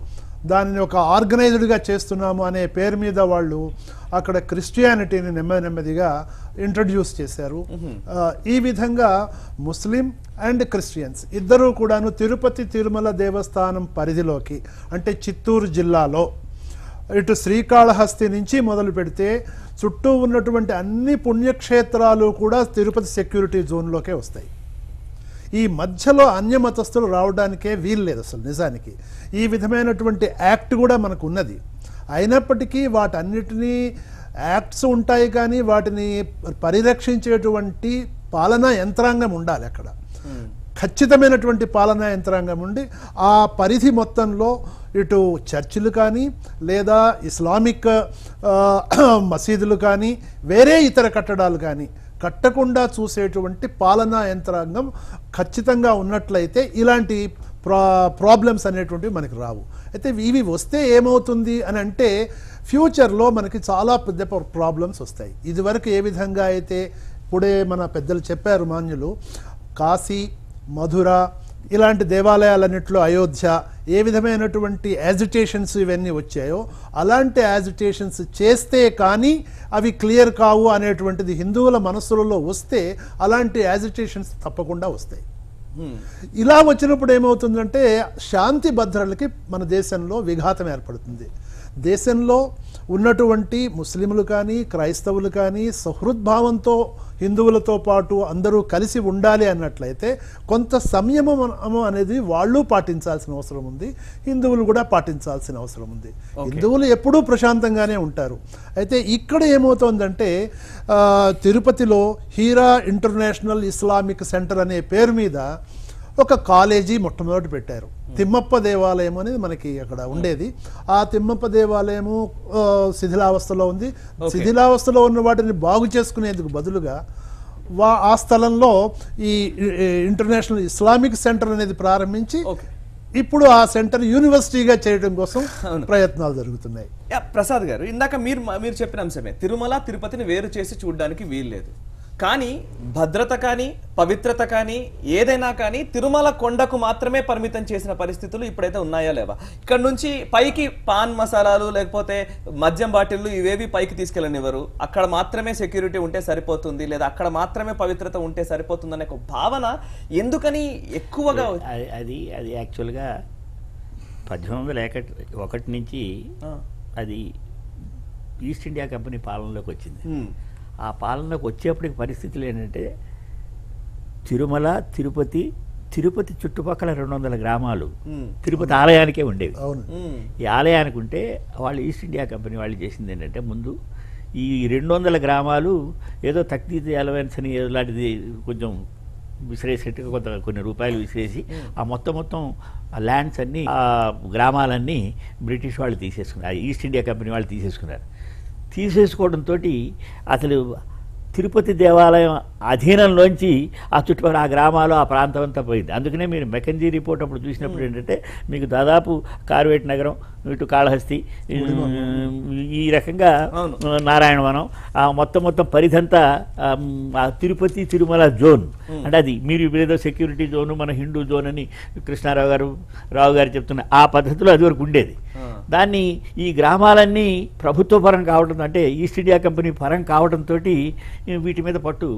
దానిని ఒక ఆర్గనైజ్డ్గా చేస్తున్నాము అనే పేరు మీద వాళ్ళు అక్కడ క్రిస్టియానిటీని నెమ్మదిగా ఇంట్రడ్యూస్ చేశారు. ఈ విధంగా ముస్లిం అండ్ క్రిస్టియన్స్ ఇద్దరూ కూడాను తిరుపతి తిరుమల దేవస్థానం పరిధిలోకి, అంటే చిత్తూరు జిల్లాలో ఇటు శ్రీకాళహస్తి నుంచి మొదలు పెడితే చుట్టూ ఉన్నటువంటి అన్ని పుణ్యక్షేత్రాలు కూడా తిరుపతి సెక్యూరిటీ జోన్లోకే వస్తాయి. ఈ మధ్యలో అన్యమతస్థులు రావడానికే వీలు లేదు అసలు నిజానికి. ఈ విధమైనటువంటి యాక్ట్ కూడా మనకు ఉన్నది. అయినప్పటికీ వాటన్నిటినీ యాక్ట్స్ ఉంటాయి, కానీ వాటిని పరిరక్షించేటువంటి పాలనా యంత్రాంగం ఉండాలి అక్కడ. ఖచ్చితమైనటువంటి పాలనా యంత్రాంగం ఉండి ఆ పరిధి మొత్తంలో ఇటు చర్చిలు కానీ లేదా ఇస్లామిక్ మసీదులు కానీ వేరే ఇతర కట్టడాలు కానీ కట్టకుండా చూసేటువంటి పాలనా యంత్రాంగం ఖచ్చితంగా ఉన్నట్లయితే ఇలాంటి ప్రాబ్లమ్స్ అనేటువంటివి మనకి రావు. అయితే ఇవి వస్తే ఏమవుతుంది అని అంటే ఫ్యూచర్లో మనకి చాలా పెద్ద ప్రాబ్లమ్స్ వస్తాయి. ఇదివరకు ఏ విధంగా అయితే ఇప్పుడే మన పెద్దలు చెప్పారు మాన్యులు, కాశీ, మధుర ఇలాంటి దేవాలయాలన్నింటిలో, అయోధ్య ఏ విధమైనటువంటి యాజిటేషన్స్ ఇవన్నీ వచ్చాయో అలాంటి యాజిటేషన్స్ చేస్తే కానీ అవి క్లియర్ కావు అనేటువంటిది హిందువుల మనస్సులలో వస్తే అలాంటి యాజిటేషన్స్ తప్పకుండా వస్తాయి. ఇలా వచ్చినప్పుడు ఏమవుతుందంటే శాంతి భద్రతలకి మన దేశంలో విఘాతం ఏర్పడుతుంది. దేశంలో ఉన్నటువంటి ముస్లింలు కానీ క్రైస్తవులు కానీ సహృద్భావంతో హిందువులతో పాటు అందరూ కలిసి ఉండాలి అన్నట్లయితే కొంత సంయమం అనేది వాళ్ళు పాటించాల్సిన అవసరం ఉంది, హిందువులు కూడా పాటించాల్సిన అవసరం ఉంది. హిందువులు ఎప్పుడూ ప్రశాంతంగానే ఉంటారు. అయితే ఇక్కడ ఏమవుతోందంటే తిరుపతిలో హీరా ఇంటర్నేషనల్ ఇస్లామిక్ సెంటర్ అనే పేరు మీద ఒక కాలేజీ మొట్టమొదటి పెట్టారు. తిమ్మప్ప దేవాలయం అనేది మనకి అక్కడ ఉండేది. ఆ తిమ్మప్ప దేవాలయము శిథిలావస్థలో ఉంది. శిథిలావస్థలో ఉన్న వాటిని బాగు చేసుకునేందుకు బదులుగా ఆ స్థలంలో ఈ ఇంటర్నేషనల్ ఇస్లామిక్ సెంటర్ అనేది ప్రారంభించి ఇప్పుడు ఆ సెంటర్ యూనివర్సిటీగా చేయడం కోసం ప్రయత్నాలు జరుగుతున్నాయి. ప్రసాద్ గారు, ఇందాక మీరు చెప్పిన అంశమే, తిరుమల తిరుపతిని వేరు చేసి చూడడానికి వీల్లేదు, కానీ భద్రత కానీ పవిత్రత కానీ ఏదైనా కానీ తిరుమల కొండకు మాత్రమే పరిమితం చేసిన పరిస్థితులు ఇప్పుడైతే ఉన్నాయా లేవా? ఇక్కడ నుంచి పైకి పాన్ మసాలాలు లేకపోతే మద్యం బాటిళ్ళు ఇవేవి పైకి తీసుకెళ్ళనివ్వరు, అక్కడ మాత్రమే సెక్యూరిటీ ఉంటే సరిపోతుంది, లేదా అక్కడ మాత్రమే పవిత్రత ఉంటే సరిపోతుంది అనే ఒక భావన ఎందుకని ఎక్కువగా? అది యాక్చువల్గా 1801 నుంచి అది ఈస్ట్ ఇండియా కంపెనీ పాలనలోకి వచ్చింది. ఆ పాలనలోకి వచ్చేప్పటికి పరిస్థితులు ఏంటంటే తిరుమల తిరుపతి చుట్టుపక్కల 200 గ్రామాలు తిరుపతి ఆలయానికే ఉండేవి. ఈ ఆలయానికి ఉంటే వాళ్ళు ఈస్ట్ ఇండియా కంపెనీ వాళ్ళు చేసింది ఏంటంటే ముందు ఈ 200 గ్రామాలు ఏదో తక్తీత్ అలవెన్స్ అని ఇలాంటిది కొంచెం విసిరేసేట్టుగా కొన్ని రూపాయలు విసిరేసి ఆ మొత్తం ఆ ల్యాండ్స్ అన్నీ ఆ గ్రామాలన్నీ బ్రిటిష్ వాళ్ళు తీసేసుకున్నారు, ఈస్ట్ ఇండియా కంపెనీ వాళ్ళు తీసేసుకున్నారు. తీసేసుకోవడంతో అసలు తిరుపతి దేవాలయం అధీనంలోంచి ఆ చుట్టుపక్కల ఆ గ్రామాలు ఆ ప్రాంతం అంతా పోయింది. అందుకనే మీరు మెకంజీ రిపోర్ట్ అప్పుడు చూసినప్పుడు ఏంటంటే మీకు దాదాపు కార్వేట్ నగరం, ఇటు కాళహస్తి, ఈ రకంగా నారాయణవనం ఆ మొత్తం పరిధంతా ఆ తిరుపతి తిరుమల జోన్ అంటే అది మీరు ఏదో సెక్యూరిటీ జోను మన హిందూ జోన్ అని రావు గారు చెప్తున్న ఆ పద్ధతిలో అది వరకు ఉండేది. దాన్ని ఈ గ్రామాలన్నీ ప్రభుత్వ పరం కావడం అంటే ఈస్ట్ ఇండియా కంపెనీ పరం కావడంతో వీటి మీద పట్టు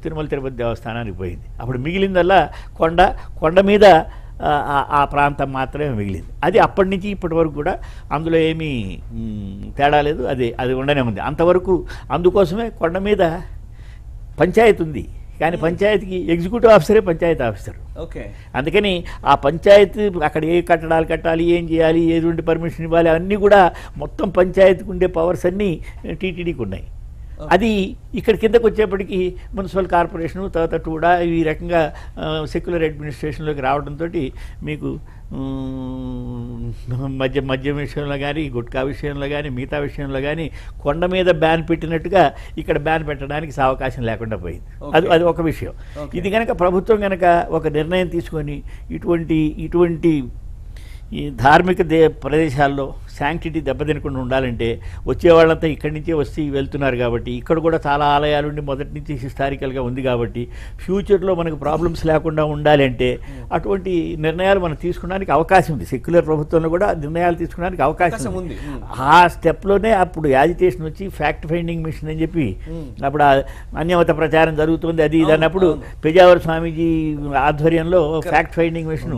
తిరుమల తిరుపతి దేవస్థానానికి పోయింది. అప్పుడు మిగిలిందల్లా కొండ మీద ఆ ప్రాంతం మాత్రమే మిగిలింది. అది అప్పటి నుంచి ఇప్పటి వరకు కూడా అందులో ఏమీ తేడా లేదు, అది ఉండనే ఉంది అంతవరకు. అందుకోసమే కొండ మీద పంచాయతీ ఉంది, కానీ పంచాయతీకి ఎగ్జిక్యూటివ్ ఆఫీసరే పంచాయతీ ఆఫీసర్. అందుకని ఆ పంచాయతీ అక్కడ ఏ కట్టడాలు కట్టాలి, ఏం చేయాలి, ఏటువంటి పర్మిషన్ ఇవ్వాలి అన్నీ కూడా మొత్తం పంచాయతీకి ఉండే పవర్స్ అన్నీ టీటీడీకి ఉన్నాయి. అది ఇక్కడ కిందకు వచ్చేప్పటికి మున్సిపల్ కార్పొరేషను తర్వాత కూడా ఈ రకంగా సెక్యులర్ అడ్మినిస్ట్రేషన్లోకి రావడంతో మీకు మద్యం విషయంలో కానీ గుట్కా విషయంలో కానీ మిగతా విషయంలో కానీ కొండ మీద బ్యాన్ పెట్టినట్టుగా ఇక్కడ బ్యాన్ పెట్టడానికి అవకాశం లేకుండా పోయింది. అది ఒక విషయం. ఇది కనుక ప్రభుత్వం కనుక ఒక నిర్ణయం తీసుకొని ఇటువంటి ఈ ధార్మిక ప్రదేశాల్లో శాంక్టిటీ దెబ్బతినకుండా ఉండాలంటే వచ్చేవాళ్ళంతా ఇక్కడి నుంచే వచ్చి వెళ్తున్నారు కాబట్టి ఇక్కడ కూడా చాలా ఆలయాలు ఉండి మొదటి నుంచి హిస్టారికల్గా ఉంది కాబట్టి ఫ్యూచర్లో మనకు ప్రాబ్లమ్స్ లేకుండా ఉండాలంటే అటువంటి నిర్ణయాలు మనం తీసుకోవడానికి అవకాశం ఉంది. సెక్యులర్ ప్రభుత్వంలో కూడా నిర్ణయాలు తీసుకోవడానికి అవకాశం ఉంది. ఆ స్టెప్లోనే అప్పుడు యాజిటేషన్ వచ్చి ఫ్యాక్ట్ ఫైండింగ్ మిషన్ అని చెప్పి అప్పుడు అన్యమత ప్రచారం జరుగుతుంది అది ఇది అన్నప్పుడు పెజావర్ స్వామీజీ ఆధ్వర్యంలో fact finding mission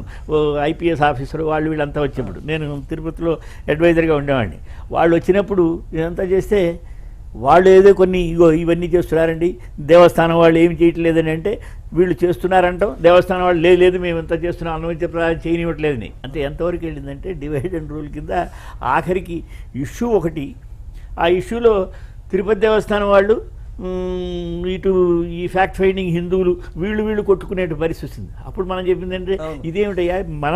IPS officer వాళ్ళు వీళ్ళంతా వచ్చేప్పుడు నేను తిరుపతిలో అడ్వైజర్గా ఉండేవాడిని. వాళ్ళు వచ్చినప్పుడు ఇదంతా చేస్తే వాళ్ళు ఏదో కొన్ని ఇవన్నీ చేస్తున్నారండి, దేవస్థానం వాళ్ళు ఏమి చేయట్లేదని అంటే వీళ్ళు చేస్తున్నారంటాం, దేవస్థానం వాళ్ళు లేదు మేము ఇంత చేస్తున్నాం అనుమతి ప్రకారం చేయనివ్వట్లేదని. అంటే ఎంతవరకు వెళ్ళిందంటే డివైడ్ అండ్ రూల్ కింద ఆఖరికి ఇష్యూ ఒకటి, ఆ ఇష్యూలో తిరుపతి దేవస్థానం వాళ్ళు ఇటు ఈ ఫ్యాక్ట్ ఫైండింగ్ హిందువులు వీళ్ళు కొట్టుకునే పరిస్థితి ఉంది. అప్పుడు మనం చెప్పిందంటే ఇదేమిటయ్యా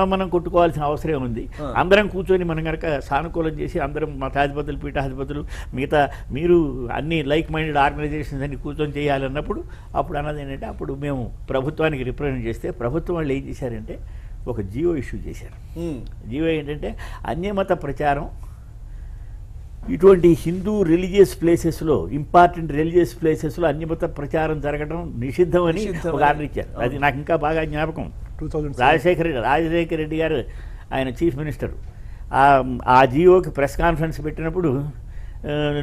మనం కొట్టుకోవాల్సిన అవసరం ఉంది, అందరం కూర్చొని మనం కనుక సానుకూలం చేసి అందరం మఠాధిపతులు పీఠాధిపతులు మిగతా మీరు అన్ని లైక్ మైండెడ్ ఆర్గనైజేషన్స్ అన్ని కూర్చొని చేయాలన్నప్పుడు అప్పుడు అన్నది ఏంటంటే అప్పుడు మేము ప్రభుత్వానికి రిప్రజెంట్ చేస్తే ప్రభుత్వం వాళ్ళు ఏం చేశారంటే ఒక జియో ఇష్యూ చేశారు. జియో ఏంటంటే అన్యమత ప్రచారం ఇటువంటి హిందూ రిలీజియస్ ప్లేసెస్లో ఇంపార్టెంట్ రిలీజియస్ ప్లేసెస్లో అన్యమత ప్రచారం జరగడం నిషిద్ధమని ఒక ఆర్డర్ ఇచ్చారు. అది నాకు ఇంకా బాగా జ్ఞాపకం. రాజశేఖర రెడ్డి గారు ఆయన చీఫ్ మినిస్టర్ ఆ జియోకి ప్రెస్ కాన్ఫరెన్స్ పెట్టినప్పుడు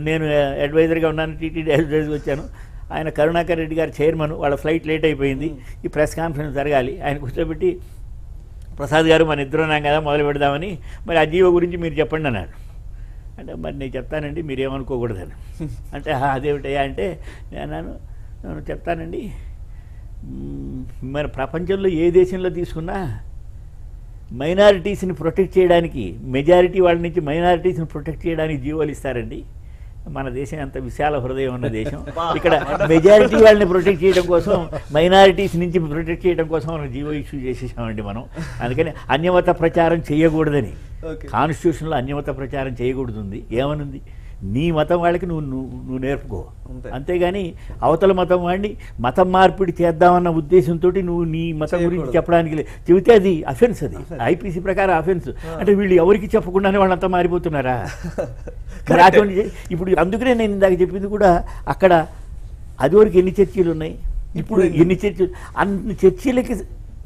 నేను అడ్వైజర్గా ఉన్నాను, టీటీడీ అడ్వైజర్గా వచ్చాను. ఆయన కరుణాకర్ రెడ్డి గారు చైర్మన్, వాళ్ళ ఫ్లైట్ లేట్ అయిపోయింది, ఈ ప్రెస్ కాన్ఫరెన్స్ జరగాలి, ఆయన కూర్చోబెట్టి ప్రసాద్ గారు మన ఇద్దరు ఉన్నాం కదా మొదలు పెడదామని మరి ఆ జియో గురించి మీరు చెప్పండి అన్నాడు. అంటే మరి నేను చెప్తానండి మీరేమనుకోకూడదని. అంటే అదేమిటయ్యా అంటే నేను చెప్తానండి, మరి ప్రపంచంలో ఏ దేశంలో తీసుకున్నా మైనారిటీస్ని ప్రొటెక్ట్ చేయడానికి మెజారిటీ వాళ్ళ నుంచి మైనారిటీస్ని ప్రొటెక్ట్ చేయడానికి జీవోలు ఇస్తారండి. మన దేశం అంత విశాల హృదయం ఉన్న దేశం, ఇక్కడ మెజారిటీ వాళ్ళని ప్రొటెక్ట్ చేయడం కోసం మైనారిటీస్ నుంచి ప్రొటెక్ట్ చేయడం కోసం మనం జీవో ఇష్యూ చేసేసామండి మనం. అందుకని అన్యమత ప్రచారం చేయకూడదని కాన్స్టిట్యూషన్లో అన్యమత ప్రచారం చేయకూడదు. ఏమనుంది, నీ మతం వాళ్ళకి నువ్వు నేర్పుకో, అంతేగాని అవతల మతం వాడిని మతం మార్పిడి చేద్దామన్న ఉద్దేశంతో నువ్వు నీ మతం గురించి చెప్పడానికి చెబితే అది అఫెన్స్, అది ఐపీసీ ప్రకారం అఫెన్స్. అంటే వీళ్ళు ఎవరికి చెప్పకుండానే వాళ్ళంతా మారిపోతున్నారా? మరి అటువంటి ఇప్పుడు అందుకనే నేను ఇందాక చెప్పింది కూడా అక్కడ అదివరకు ఎన్ని చర్చీలు ఉన్నాయి, ఇప్పుడు ఎన్ని చర్చీలు, అన్ని చర్చీలకి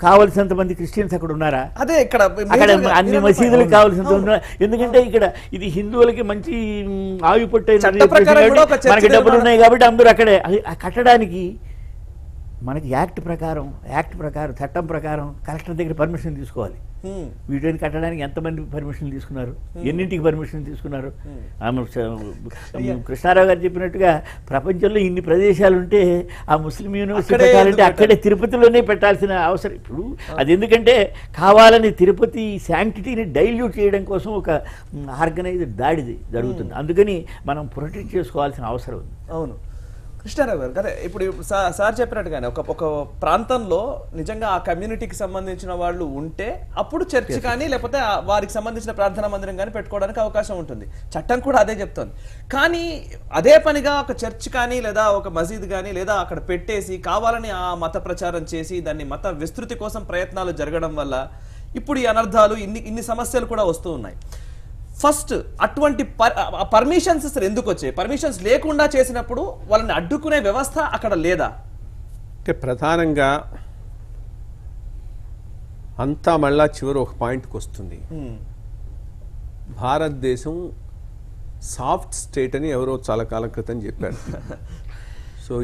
కావలసినంత మంది క్రిస్టియన్స్ అక్కడ ఉన్నారా? అదే ఇక్కడ అన్ని మసీదులకు కావాల్సినంత ఉన్నారు. ఎందుకంటే ఇక్కడ ఇది హిందువులకి మంచి ఆయువు పట్టే మనకి డబ్బులు ఉన్నాయి కాబట్టి అందరూ అక్కడే కట్టడానికి. మనకి యాక్ట్ ప్రకారం చట్టం ప్రకారం కలెక్టర్ దగ్గర పర్మిషన్ తీసుకోవాలి. వీటిని కట్టడానికి ఎంతమంది పర్మిషన్ తీసుకున్నారు, ఎన్నింటికి పర్మిషన్ తీసుకున్నారు? కృష్ణారావు గారు చెప్పినట్టుగా ప్రపంచంలో ఇన్ని ప్రదేశాలు ఉంటే ఆ ముస్లిం యూనివర్సిటీ పెట్టాలంటే అక్కడే తిరుపతిలోనే పెట్టాల్సిన అవసరం. ఇప్పుడు అది ఎందుకంటే కావాలని తిరుపతి శాంక్టిటీని డైల్యూట్ చేయడం కోసం ఒక ఆర్గనైజ్డ్ దాడి జరుగుతుంది. అందుకని మనం ప్రొటెక్ట్ చేసుకోవాల్సిన అవసరం ఉంది. అవును కృష్ణారావు గారు, అదే ఇప్పుడు సార్ చెప్పినట్టుగానే ఒక ప్రాంతంలో నిజంగా ఆ కమ్యూనిటీకి సంబంధించిన వాళ్ళు ఉంటే అప్పుడు చర్చ్ కానీ లేకపోతే వారికి సంబంధించిన ప్రార్థనా మందిరం కానీ పెట్టుకోవడానికి అవకాశం ఉంటుంది. చట్టం కూడా అదే చెప్తోంది. కానీ అదే పనిగా ఒక చర్చ్ కానీ లేదా ఒక మసీద్ కానీ లేదా అక్కడ పెట్టేసి కావాలని ఆ మత ప్రచారం చేసి దాన్ని మత విస్తృతి కోసం ప్రయత్నాలు జరగడం వల్ల ఇప్పుడు ఈ అనర్థాలు ఇన్ని సమస్యలు కూడా వస్తూ ఉన్నాయి. ఫస్ట్ అటువంటి పర్మిషన్స్ ఎందుకు వచ్చాయి? పర్మిషన్స్ లేకుండా చేసినప్పుడు వాళ్ళని అడ్డుకునే వ్యవస్థ అక్కడ లేదా? అంటే ప్రధానంగా అంతా మళ్ళా చివరి ఒక పాయింట్కి వస్తుంది. భారతదేశం సాఫ్ట్ స్టేట్ అని ఎవరో చాలా కాలం క్రితం చెప్పారు. సో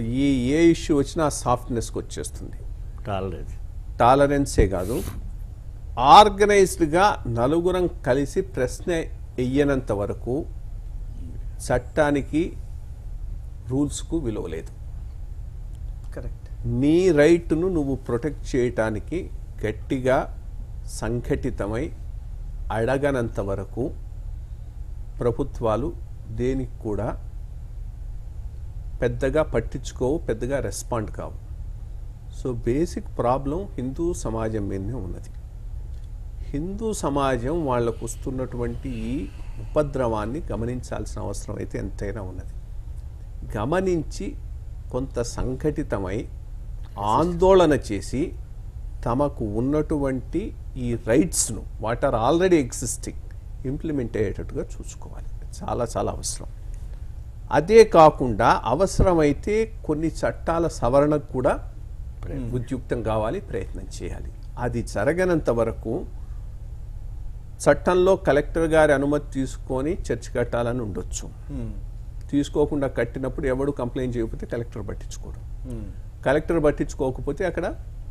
ఏ ఇష్యూ వచ్చినా ఆ సాఫ్ట్నెస్కి వచ్చేస్తుంది. టాలరెన్సే కాదు, ఆర్గనైజ్డ్గా నలుగురం కలిసి ప్రశ్న వెయ్యనంత వరకు చట్టానికి రూల్స్కు విలువ లేదు. కరెక్ట్. నీ రైట్ను నువ్వు ప్రొటెక్ట్ చేయటానికి గట్టిగా సంఘటితమై అడగనంత వరకు ప్రభుత్వాలు దేనికి కూడా పెద్దగా పట్టించుకోవు, పెద్దగా రెస్పాండ్ కావు. సో బేసిక్ ప్రాబ్లం హిందూ సమాజం మీదనే ఉన్నది. హిందూ సమాజం వాళ్లకు వస్తున్నటువంటి ఈ ఉపద్రవాన్ని గమనించాల్సిన అవసరం అయితే ఎంతైనా ఉన్నది. గమనించి కొంత సంఘటితమై ఆందోళన చేసి తమకు ఉన్నటువంటి ఈ రైట్స్ను, what are already existing, implement అయ్యేటట్టుగా చూసుకోవాలి. చాలా చాలా అవసరం. అదే కాకుండా అవసరమైతే కొన్ని చట్టాల సవరణకు కూడా ఉద్యుక్తం కావాలి, ప్రయత్నం చేయాలి. అది జరగనంత వరకు చట్టంలో కలెక్టర్ గారి అనుమతి తీసుకొని చర్చి కట్టాలని ఉండొచ్చు. తీసుకోకుండా కట్టినప్పుడు ఎవడు కంప్లైంట్ చేయకపోతే కలెక్టర్ పట్టించుకోడు. కలెక్టర్ పట్టించుకోకపోతే అక్కడ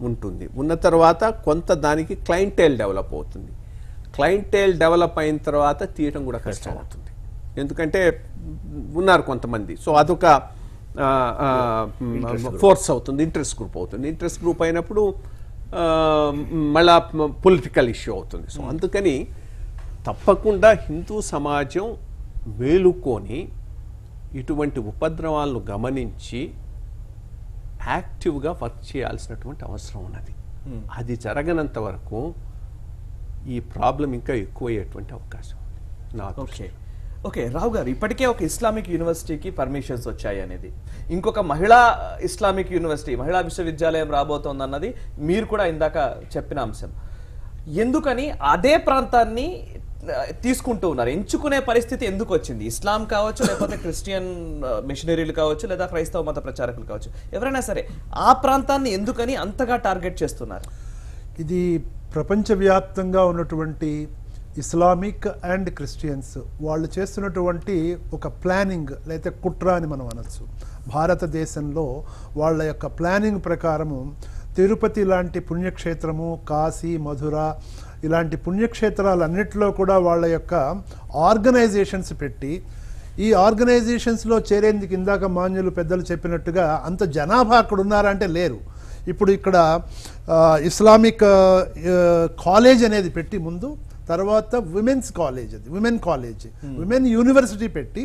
ఉంటుంది. ఉన్న తర్వాత కొంత దానికి క్లయింటైల్ డెవలప్ అవుతుంది. క్లయింటైల్ డెవలప్ అయిన తర్వాత తీయటం కూడా కష్టం అవుతుంది. ఎందుకంటే ఉన్నారు కొంతమంది. సో అదొక ఫోర్స్ అవుతుంది, ఇంట్రెస్ట్ గ్రూప్ అవుతుంది. ఇంట్రెస్ట్ గ్రూప్ అయినప్పుడు మళ్ళా పొలిటికల్ ఇష్యూ అవుతుంది. సో అందుకని తప్పకుండా హిందూ సమాజం మేలుకొని ఇటువంటి ఉపద్రవాలను గమనించి యాక్టివ్గా వర్క్ చేయాల్సినటువంటి అవసరం ఉన్నది. అది జరగనంత వరకు ఈ ప్రాబ్లం ఇంకా ఎక్కువయ్యేటువంటి అవకాశం ఉంది. ఓకే రావు గారు, ఇప్పటికే ఒక ఇస్లామిక్ యూనివర్సిటీకి పర్మిషన్స్ వచ్చాయి అనేది, ఇంకొక మహిళా ఇస్లామిక్ యూనివర్సిటీ, మహిళా విశ్వవిద్యాలయం రాబోతోంది అన్నది మీరు కూడా ఇందాక చెప్పిన అంశం. ఎందుకని అదే ప్రాంతాన్ని తీసుకుంటూ ఉన్నారు? ఎంచుకునే పరిస్థితి ఎందుకు వచ్చింది? ఇస్లాం కావచ్చు, లేకపోతే క్రిస్టియన్ మిషనరీలు కావచ్చు, లేదా క్రైస్తవ మత ప్రచారకులు కావచ్చు, ఎవరైనా సరే ఆ ప్రాంతాన్ని ఎందుకని అంతగా టార్గెట్ చేస్తున్నారు? ఇది ప్రపంచవ్యాప్తంగా ఉన్నటువంటి ఇస్లామిక్ అండ్ క్రిస్టియన్స్ వాళ్ళు చేస్తున్నటువంటి ఒక ప్లానింగ్ లేదా కుట్ర అని మనం అనొచ్చు. భారతదేశంలో వాళ్ళ యొక్క ప్లానింగ్ ప్రకారము తిరుపతి లాంటి పుణ్యక్షేత్రము, కాశీ, మధుర ఇలాంటి పుణ్యక్షేత్రాలన్నిటిలో కూడా వాళ్ళ యొక్క ఆర్గనైజేషన్స్ పెట్టి, ఈ ఆర్గనైజేషన్స్లో చేరేందుకు ఇందాక మాన్యులు పెద్దలు చెప్పినట్టుగా అంత జనాభా అక్కడ ఉన్నారంటే లేరు. ఇప్పుడు ఇక్కడ ఇస్లామిక్ కాలేజ్ అనేది పెట్టి ముందు, తర్వాత విమెన్స్ కాలేజ్, అది విమెన్ కాలేజ్, విమెన్ యూనివర్సిటీ పెట్టి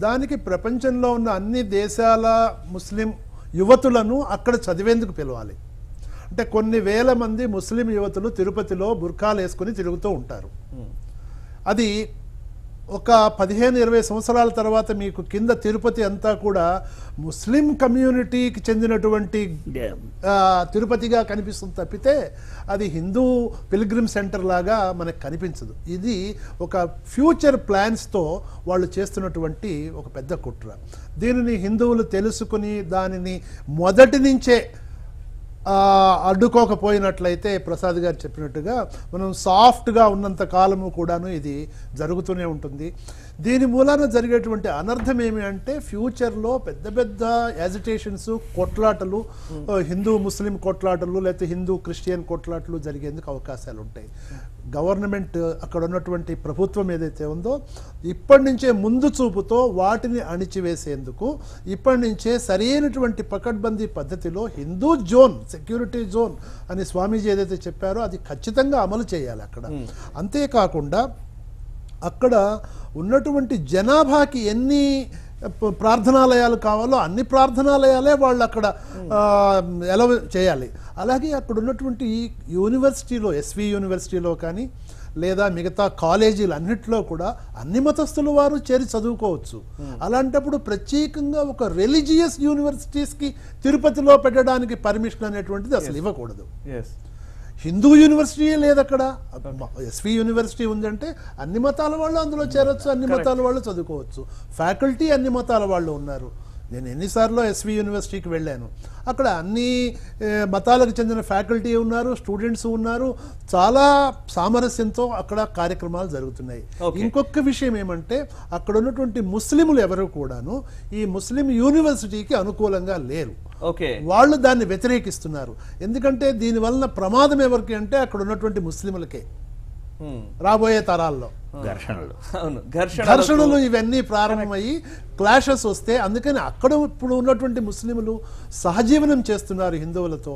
దానికి ప్రపంచంలో ఉన్న అన్ని దేశాల ముస్లిం యువతులను అక్కడ చదివేందుకు పిలవాలి. అంటే కొన్ని వేల మంది ముస్లిం యువతులు తిరుపతిలో బుర్ఖాలు వేసుకుని తిరుగుతూ ఉంటారు. అది ఒక 15-20 సంవత్సరాల తర్వాత మీకు కింద తిరుపతి అంతా కూడా ముస్లిం కమ్యూనిటీకి చెందినటువంటి తిరుపతిగా కనిపిస్తుంది తప్పితే అది హిందూ పిల్గ్రిమ్ సెంటర్ లాగా మనకు కనిపించదు. ఇది ఒక ఫ్యూచర్ ప్లాన్స్తో వాళ్ళు చేస్తున్నటువంటి ఒక పెద్ద కుట్ర. దీనిని హిందువులు తెలుసుకుని దానిని మొదటి నుంచే అడ్డుకోకపోయినట్లయితే ప్రసాద్ గారు చెప్పినట్టుగా మనం సాఫ్ట్గా ఉన్నంత కాలము కూడాను ఇది జరుగుతూనే ఉంటుంది. దీని మూలాన జరిగేటువంటి అనర్థం ఏమి అంటే ఫ్యూచర్లో పెద్ద పెద్ద యాజిటేషన్స్, కొట్లాటలు, హిందూ ముస్లిం కొట్లాటలు లేకపోతే హిందూ క్రిస్టియన్ కొట్లాటలు జరిగేందుకు అవకాశాలు ఉంటాయి. గవర్నమెంట్ అక్కడ ఉన్నటువంటి ప్రభుత్వం ఏదైతే ఉందో ఇప్పటి నుంచే ముందు చూపుతో వాటిని అణిచివేసేందుకు ఇప్పటి నుంచే సరైనటువంటి పకడ్బందీ పద్ధతిలో హిందూ జోన్, సెక్యూరిటీ జోన్ అని స్వామీజీ ఏదైతే చెప్పారో అది ఖచ్చితంగా అమలు చేయాలి అక్కడ. అంతేకాకుండా అక్కడ ఉన్నటువంటి జనాభాకి ఎన్ని ప్రార్థనాలయాలు కావాలో అన్ని ప్రార్థనాలయాలే వాళ్ళు అక్కడ ఎలా చేయాలి. అలాగే అక్కడ ఉన్నటువంటి యూనివర్సిటీలో, ఎస్వి యూనివర్సిటీలో కానీ లేదా మిగతా కాలేజీలు అన్నింటిలో కూడా అన్ని మతస్థుల వారు చేరి చదువుకోవచ్చు. అలాంటప్పుడు ప్రత్యేకంగా ఒక రిలీజియస్ యూనివర్సిటీస్కి తిరుపతిలో పెట్టడానికి పర్మిషన్ అనేటువంటిది అసలు ఇవ్వకూడదు. హిందూ యూనివర్సిటీ లేదు అక్కడ. ఎస్వి యూనివర్సిటీ ఉందంటే అన్ని మతాల వాళ్ళు అందులో చేరొచ్చు, అన్ని మతాల వాళ్ళు చదువుకోవచ్చు. ఫ్యాకల్టీ అన్ని మతాల వాళ్ళు ఉన్నారు. నేను ఎన్నిసార్లు ఎస్వి యూనివర్సిటీకి వెళ్ళాను. అక్కడ అన్ని మతాలకు చెందిన ఫ్యాకల్టీ ఉన్నారు, స్టూడెంట్స్ ఉన్నారు. చాలా సామరస్యంతో అక్కడ కార్యక్రమాలు జరుగుతున్నాయి. ఇంకొక విషయం ఏమంటే అక్కడ ఉన్నటువంటి ముస్లింలు ఎవరు కూడాను ఈ ముస్లిం యూనివర్సిటీకి అనుకూలంగా లేరు. వాళ్ళు దాన్ని వ్యతిరేకిస్తున్నారు. ఎందుకంటే దీనివల్ల ప్రమాదం ఎవరికి అంటే అక్కడ ఉన్నటువంటి ముస్లింలకే రాబోయే తరాల్లో ఘర్షణలు ఇవన్నీ ప్రారంభమయ్యి క్లాషెస్ వస్తే, అందుకని అక్కడ ఇప్పుడు ఉన్నటువంటి ముస్లింలు సహజీవనం చేస్తున్నారు హిందువులతో.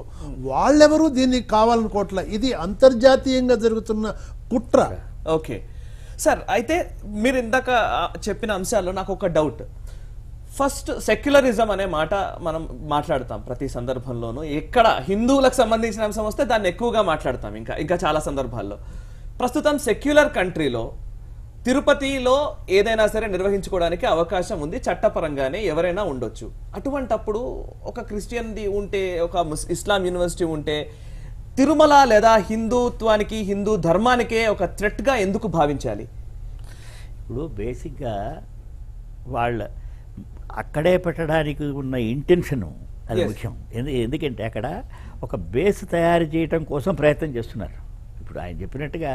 వాళ్ళెవరూ దీన్ని కావాలనుకోవట్లే. ఇది అంతర్జాతీయంగా జరుగుతున్న కుట్ర. ఓకే సార్, అయితే మీరు ఇందాక చెప్పిన అంశాల్లో నాకు ఒక డౌట్. ఫస్ట్ సెక్యులరిజం అనే మాట మనం మాట్లాడతాం ప్రతి సందర్భంలోనూ. ఎక్కడ హిందువులకు సంబంధించిన అంశం వస్తే దాన్ని ఎక్కువగా మాట్లాడతాం ఇంకా చాలా సందర్భాల్లో. ప్రస్తుతం సెక్యులర్ కంట్రీలో తిరుపతిలో ఏదైనా సరే నిర్వహించుకోవడానికి అవకాశం ఉంది, చట్టపరంగానే ఎవరైనా ఉండొచ్చు. అటువంటప్పుడు ఒక క్రిస్టియన్ది ఉంటే, ఒక ఇస్లాం యూనివర్సిటీ ఉంటే తిరుమల లేదా హిందుత్వానికి, హిందూ ధర్మానికే ఒక థ్రెట్గా ఎందుకు భావించాలి? ఇప్పుడు బేసిక్గా వాళ్ళ అక్కడే పెట్టడానికి ఉన్న ఇంటెన్షను అది ముఖ్యం. ఎందుకంటే అక్కడ ఒక బేస్ తయారు చేయటం కోసం ప్రయత్నం చేస్తున్నారు. ఇప్పుడు ఆయన చెప్పినట్టుగా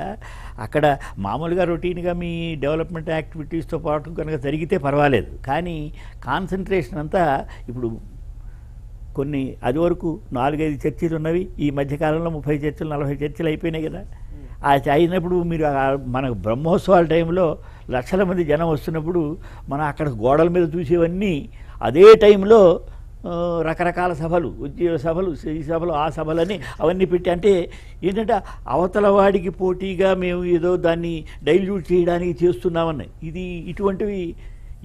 అక్కడ మామూలుగా రొటీన్గా మీ డెవలప్మెంట్ యాక్టివిటీస్తో పాటు కనుక జరిగితే పర్వాలేదు, కానీ కాన్సన్ట్రేషన్ అంతా ఇప్పుడు కొన్ని అది వరకు 4-5 చర్చిలు ఉన్నవి, ఈ మధ్యకాలంలో 30 చర్చిలు 40 చర్చిలు అయిపోయినాయి కదా. అయినప్పుడు మీరు మనకు బ్రహ్మోత్సవాల టైంలో లక్షల మంది జనం వస్తున్నప్పుడు మనం అక్కడ గోడల మీద చూసేవన్నీ అదే టైంలో రకరకాల సభలు, ఉద్యోగ సభలు, ఈ సభలు, ఆ సభలని అవన్నీ పెట్టి, అంటే ఏంటంటే అవతల వాడికి పోటీగా మేము ఏదో దాన్ని డైల్యూట్ చేయడానికి చేస్తున్నామని. ఇది ఇటువంటివి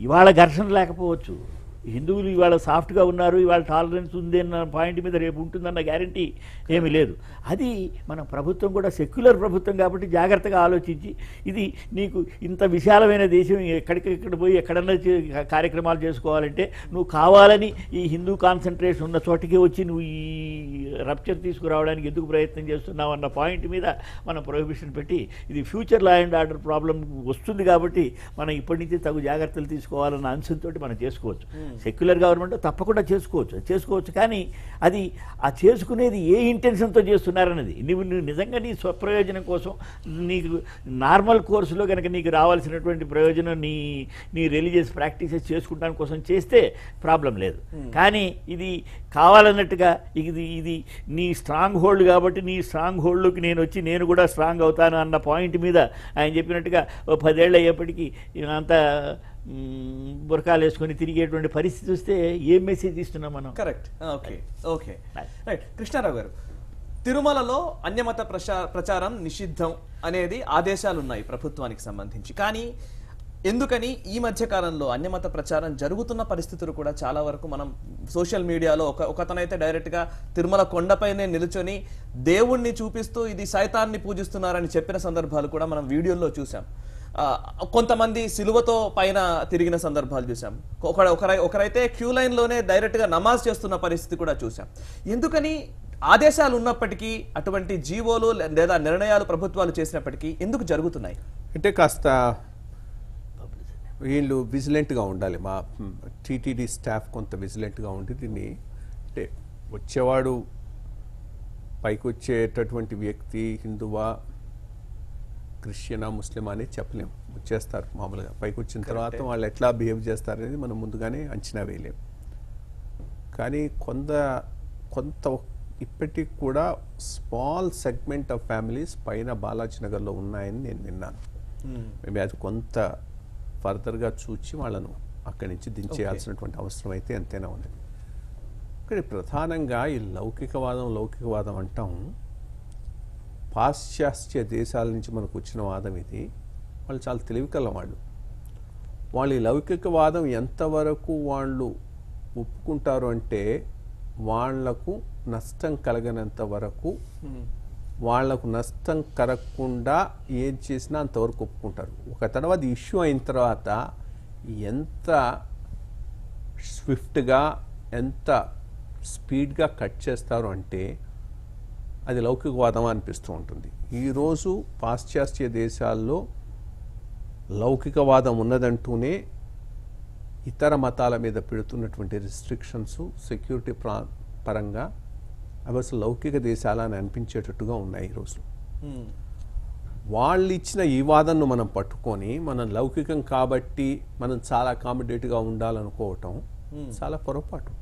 ఇవాళ ఘర్షణ లేకపోవచ్చు. హిందువులు ఇవాళ సాఫ్ట్గా ఉన్నారు, ఇవాళ టాలరెన్స్ ఉంది అన్న పాయింట్ మీద రేపు ఉంటుందన్న గ్యారంటీ ఏమీ లేదు. అది మన ప్రభుత్వం కూడా సెక్యులర్ ప్రభుత్వం కాబట్టి జాగ్రత్తగా ఆలోచించి, ఇది నీకు ఇంత విశాలమైన దేశం, ఎక్కడికెక్కడ పోయి ఎక్కడన్నా కార్యక్రమాలు చేసుకోవాలంటే నువ్వు కావాలని ఈ హిందూ కాన్సన్ట్రేషన్ ఉన్న చోటికి వచ్చి నువ్వు ఈ రప్చర్ తీసుకురావడానికి ఎందుకు ప్రయత్నం చేస్తున్నావు అన్న పాయింట్ మీద మనం ప్రొహిబిషన్ పెట్టి, ఇది future law and order problem వస్తుంది కాబట్టి మనం ఇప్పటి నుంచి తగు జాగ్రత్తలు తీసుకోవాలన్న అంశంతో మనం చేసుకోవచ్చు. సెక్యులర్ గవర్నమెంట్ తప్పకుండా చేసుకోవచ్చు, కానీ అది ఆ చేసుకునేది ఏ ఇంటెన్షన్తో చేస్తున్నారన్నది. నువ్వు నిజంగా నీ స్వప్రయోజనం కోసం, నీకు నార్మల్ కోర్సులో కనుక నీకు రావాల్సినటువంటి ప్రయోజనం నీ రిలీజియస్ ప్రాక్టీసెస్ చేసుకుంటానికి కోసం చేస్తే ప్రాబ్లం లేదు. కానీ ఇది కావాలన్నట్టుగా ఇది నీ స్ట్రాంగ్ హోల్డ్ కాబట్టి నీ స్ట్రాంగ్ హోల్డ్లోకి నేను వచ్చి నేను కూడా స్ట్రాంగ్ అవుతాను అన్న పాయింట్ మీద ఆయన చెప్పినట్టుగా 10 ఏళ్ళు అయ్యేప్పటికీ అంతా బురకాలు వేసుకొని తిరిగేటువంటి పరిస్థితి వస్తే ఏం మెసేజ్ ఇస్తున్నాం మనం? Correct. Okay okay right. Krishnarao గారు, తిరుమలలో అన్యమత ప్రచారం నిషిద్ధం అనేది ఆదేశాలు ఉన్నాయి ప్రభుత్వానికి సంబంధించి, కానీ ఎందుకని ఈ మధ్య కాలంలో అన్యమత ప్రచారం జరుగుతున్న పరిస్థితులు కూడా చాలా వరకు మనం సోషల్ మీడియాలో ఒకతనైతే డైరెక్ట్గా తిరుమల కొండపైనే నిలుచొని దేవుణ్ణి చూపిస్తూ ఇది సైతాన్ని పూజిస్తున్నారని చెప్పిన సందర్భాలు కూడా మనం వీడియోల్లో చూసాం. కొంతమంది సిలువతో పైన తిరిగిన సందర్భాలు చూసాం. ఒకరైతే క్యూ లైన్లోనే డైరెక్ట్గా నమాజ్ చేస్తున్న పరిస్థితి కూడా చూసాం. ఎందుకని ఆదేశాలు ఉన్నప్పటికీ అటువంటి జీవోలు లేదా నిర్ణయాలు ప్రభుత్వాలు చేసినప్పటికీ ఎందుకు జరుగుతున్నాయి అంటే కాస్త వీళ్ళు విజిలెంట్గా ఉండాలి. మా టీటీడీ స్టాఫ్ కొంత విజిలెంట్గా ఉండి దీన్ని, అంటే వచ్చేవాడు పైకి వచ్చేటటువంటి వ్యక్తి హిందువా క్రిస్టియనా ముస్లిం అనేది చెప్పలేము. వచ్చేస్తారు మామూలుగా, పైకి వచ్చిన తర్వాత వాళ్ళు ఎట్లా బిహేవ్ చేస్తారనేది మనం ముందుగానే అంచనా వేయలేము. కానీ కొంత ఇప్పటికి కూడా స్మాల్ సెగ్మెంట్ ఆఫ్ ఫ్యామిలీస్ పైన బాలాజీ నగర్లో ఉన్నాయని నేను విన్నాను. మేబీ అది కొంత ఫర్దర్గా చూచి వాళ్ళను అక్కడి నుంచి దించేయాల్సినటువంటి అవసరం అయితే ఎంతైనా ఉన్నది. ఇక్కడ ప్రధానంగా ఈ లౌకికవాదం అంటాం. పాశ్చాత్య దేశాల నుంచి మనకు వచ్చిన వాదం ఇది. వాళ్ళు చాలా తెలివికల వాళ్ళు ఈ లౌకికవాదం ఎంతవరకు వాళ్ళు ఒప్పుకుంటారు అంటే వాళ్లకు నష్టం కలగనంత వరకు, వాళ్లకు నష్టం కలగకుండా ఏం చేసినా అంతవరకు ఒప్పుకుంటారు. ఒక తర్వాత ఇష్యూ అయిన తర్వాత ఎంత స్విఫ్ట్గా ఎంత స్పీడ్గా కట్ చేస్తారు అంటే అది లౌకికవాదం అనిపిస్తూ ఉంటుంది. ఈరోజు పాశ్చాత్య దేశాల్లో లౌకికవాదం ఉన్నదంటూనే ఇతర మతాల మీద పెడుతున్నటువంటి రిస్ట్రిక్షన్స్ సెక్యూరిటీ పరంగా అవి అసలు లౌకిక దేశాలని అనిపించేటట్టుగా ఉన్నాయి ఈరోజు. వాళ్ళు ఇచ్చిన ఈ వాదనను మనం పట్టుకొని మనం లౌకికం కాబట్టి మనం చాలా అకామిడేట్గా ఉండాలనుకోవటం చాలా పొరపాటు.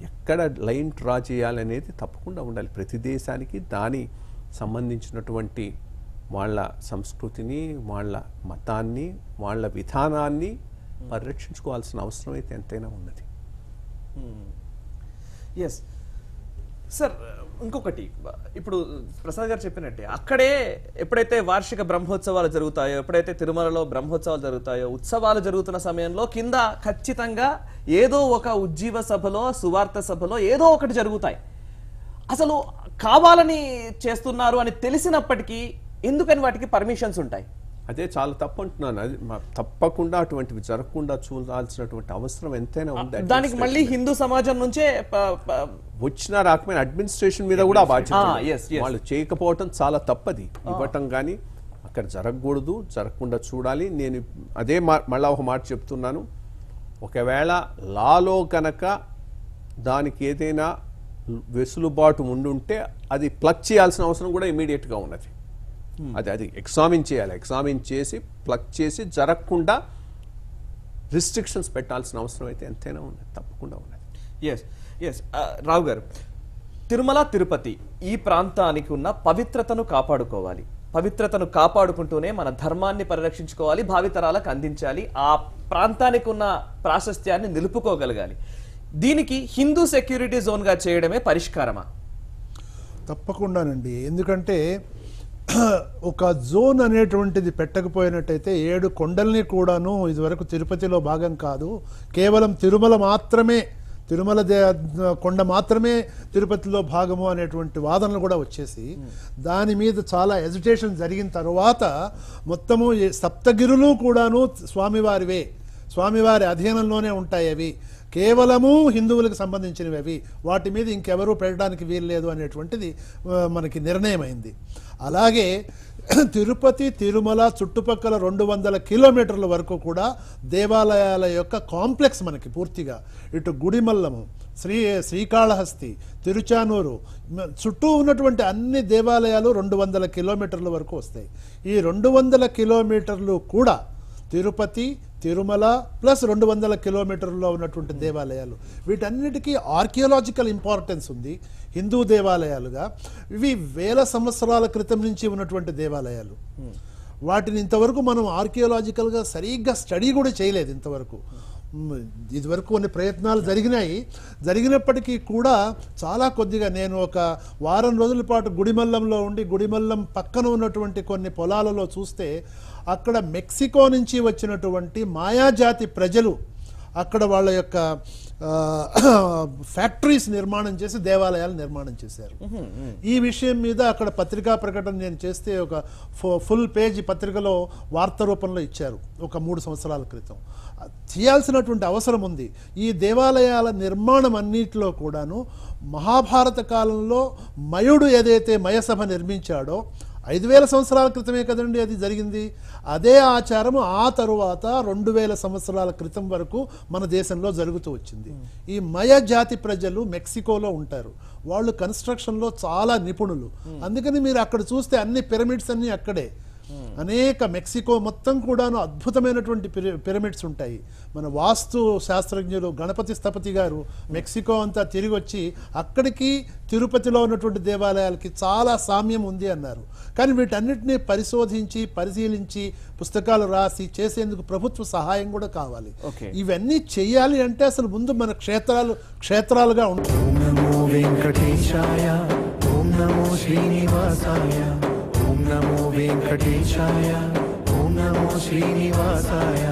ఎక్కడ లైన్ డ్రా చేయాలనేది తప్పకుండా ఉండాలి. ప్రతి దేశానికి దాని సంబంధించినటువంటి వాళ్ళ సంస్కృతిని, వాళ్ళ మతాన్ని, వాళ్ళ విధానాన్ని పరిరక్షించుకోవాల్సిన అవసరం అయితే ఎంతైనా ఉన్నది. ఎస్ సార్, ఇంకొకటి, ఇప్పుడు ప్రసాద్ గారు చెప్పినట్టే అక్కడే ఎప్పుడైతే వార్షిక బ్రహ్మోత్సవాలు జరుగుతాయో, ఎప్పుడైతే తిరుమలలో బ్రహ్మోత్సవాలు జరుగుతాయో, ఉత్సవాలు జరుగుతున్న సమయంలో కింద ఖచ్చితంగా ఏదో ఒక ఉజ్జీవ సభలో, సువార్త సభలో ఏదో ఒకటి జరుగుతాయి. అసలు కావాలని చేస్తున్నారు అని తెలిసినప్పటికీ ఎందుకని వాటికి పర్మిషన్స్ ఉంటాయి? అదే చాలా తప్పు అంటున్నాను. అది తప్పకుండా అటువంటివి జరగకుండా చూడాల్సినటువంటి అవసరం ఎంతైనా ఉంది. దానికి మళ్ళీ హిందూ సమాజం నుంచే వచ్చిన రకమైన అడ్మినిస్ట్రేషన్ మీద కూడా బాధ్యత. వాళ్ళు చేయకపోవటం చాలా తప్పది. ఇవ్వటం కానీ అక్కడ జరగకూడదు, జరగకుండా చూడాలి. నేను అదే మళ్ళా ఒక మాట చెప్తున్నాను, ఒకవేళ లాలో కనుక దానికి ఏదైనా వెసులుబాటు ఉండుంటే అది ప్లగ్ చేయాల్సిన అవసరం కూడా ఇమీడియట్గా ఉన్నది. అది ఎగ్జామిన్ చేయాలి, ఎగ్జామిన్ చేసి ప్లగ్ చేసి జరగకుండా రిస్ట్రిక్షన్స్ పెట్టాల్సిన అవసరం అయితే ఎంతైనా ఉన్నది, తప్పకుండా ఉన్నది. ఎస్ రావు గారు, తిరుమల తిరుపతి ఈ ప్రాంతానికి ఉన్న పవిత్రతను కాపాడుకోవాలి. పవిత్రతను కాపాడుకుంటూనే మన ధర్మాన్ని పరిరక్షించుకోవాలి, భావితరాలకు అందించాలి, ఆ ప్రాంతానికి ఉన్న ప్రాశస్త్యాన్ని నిలుపుకోగలగాలి. దీనికి హిందూ సెక్యూరిటీ జోన్గా చేయడమే పరిష్కారమా? తప్పకుండానండి. ఎందుకంటే ఒక జోన్ అనేటువంటిది పెట్టకపోయినట్టయితే 7 కొండల్ని కూడాను ఇదివరకు తిరుపతిలో భాగం కాదు, కేవలం తిరుమల మాత్రమే, తిరుమల కొండ మాత్రమే తిరుపతిలో భాగము అనేటువంటి వాదనలు కూడా వచ్చేసి దాని మీద చాలా ఎజిటేషన్ జరిగిన తర్వాత మొత్తము సప్తగిరులు కూడాను స్వామివారివే, స్వామివారి అధీనంలోనే ఉంటాయి, అవి కేవలము హిందువులకు సంబంధించినవి, అవి వాటి మీద ఇంకెవరూ పెట్టడానికి వీలు లేదు అనేటువంటిది మనకి నిర్ణయమైంది. అలాగే తిరుపతి తిరుమల చుట్టుపక్కల 200 కిలోమీటర్ల వరకు కూడా దేవాలయాల యొక్క కాంప్లెక్స్ మనకి పూర్తిగా, ఇటు గుడిమల్లము, శ్రీకాళహస్తి, తిరుచానూరు చుట్టూ ఉన్నటువంటి అన్ని దేవాలయాలు 200 కిలోమీటర్ల వరకు వస్తాయి. ఈ 200 కిలోమీటర్లు కూడా తిరుపతి తిరుమల ప్లస్ 200 కిలోమీటర్లలో ఉన్నటువంటి దేవాలయాలు, వీటన్నిటికీ ఆర్కియాలజికల్ ఇంపార్టెన్స్ ఉంది. హిందూ దేవాలయాలుగా ఇవి 1000 సంవత్సరాల క్రితం నుంచి ఉన్నటువంటి దేవాలయాలు. వాటిని ఇంతవరకు మనం ఆర్కియాలజికల్గా సరిగ్గా స్టడీ కూడా చేయలేదు ఇంతవరకు. ఇదివరకు కొన్ని ప్రయత్నాలు జరిగినప్పటికీ కూడా చాలా కొద్దిగా. నేను ఒక వారం రోజుల పాటు గుడిమల్లంలో ఉండి గుడిమల్లం పక్కన ఉన్నటువంటి కొన్ని పొలాలలో చూస్తే అక్కడ మెక్సికో నుంచి వచ్చినటువంటి మాయాజాతి ప్రజలు అక్కడ వాళ్ళ యొక్క ఫ్యాక్టరీస్ నిర్మాణం చేసి దేవాలయాలు నిర్మాణం చేశారు. ఈ విషయం మీద అక్కడ పత్రికా ప్రకటన నేను చేస్తే ఒక ఫుల్ పేజీ పత్రికలో వార్త రూపంలో ఇచ్చారు ఒక 3 సంవత్సరాల క్రితం. చేయాల్సినటువంటి అవసరం ఉంది. ఈ దేవాలయాల నిర్మాణం అన్నిటిలో కూడాను మహాభారత కాలంలో మయుడు ఏదైతే మయసభ నిర్మించాడో 5000 సంవత్సరాల క్రితమే కదండి అది జరిగింది. అదే ఆచారం ఆ తరువాత 2000 సంవత్సరాల క్రితం వరకు మన దేశంలో జరుగుతూ వచ్చింది. ఈ మయ జాతి ప్రజలు మెక్సికోలో ఉంటారు, వాళ్ళు కన్స్ట్రక్షన్లో చాలా నిపుణులు. అందుకని మీరు అక్కడ చూస్తే అన్ని పిరమిడ్స్ అన్నీ అక్కడే, అనేక మెక్సికో మొత్తం కూడాను అద్భుతమైనటువంటి పిరమిడ్స్ ఉంటాయి. మన వాస్తు శాస్త్రజ్ఞులు గణపతి స్థపతి గారు మెక్సికో అంతా తిరిగి వచ్చి అక్కడికి తిరుపతిలో ఉన్నటువంటి దేవాలయాలకి చాలా సామ్యం ఉంది అన్నారు. కానీ వీటన్నిటిని పరిశోధించి పరిశీలించి పుస్తకాలు రాసి చేసేందుకు ప్రభుత్వ సహాయం కూడా కావాలి. ఇవన్నీ చేయాలి అంటే అసలు ముందు మన క్షేత్రాలుగా ఉంటాయి. ఓం నమో వెంకటేశాయ, ఓం నమో శ్రీనివాసాయ, ఓం నమో వెంకటేశాయ, ఓం నమో శ్రీనివాసాయ.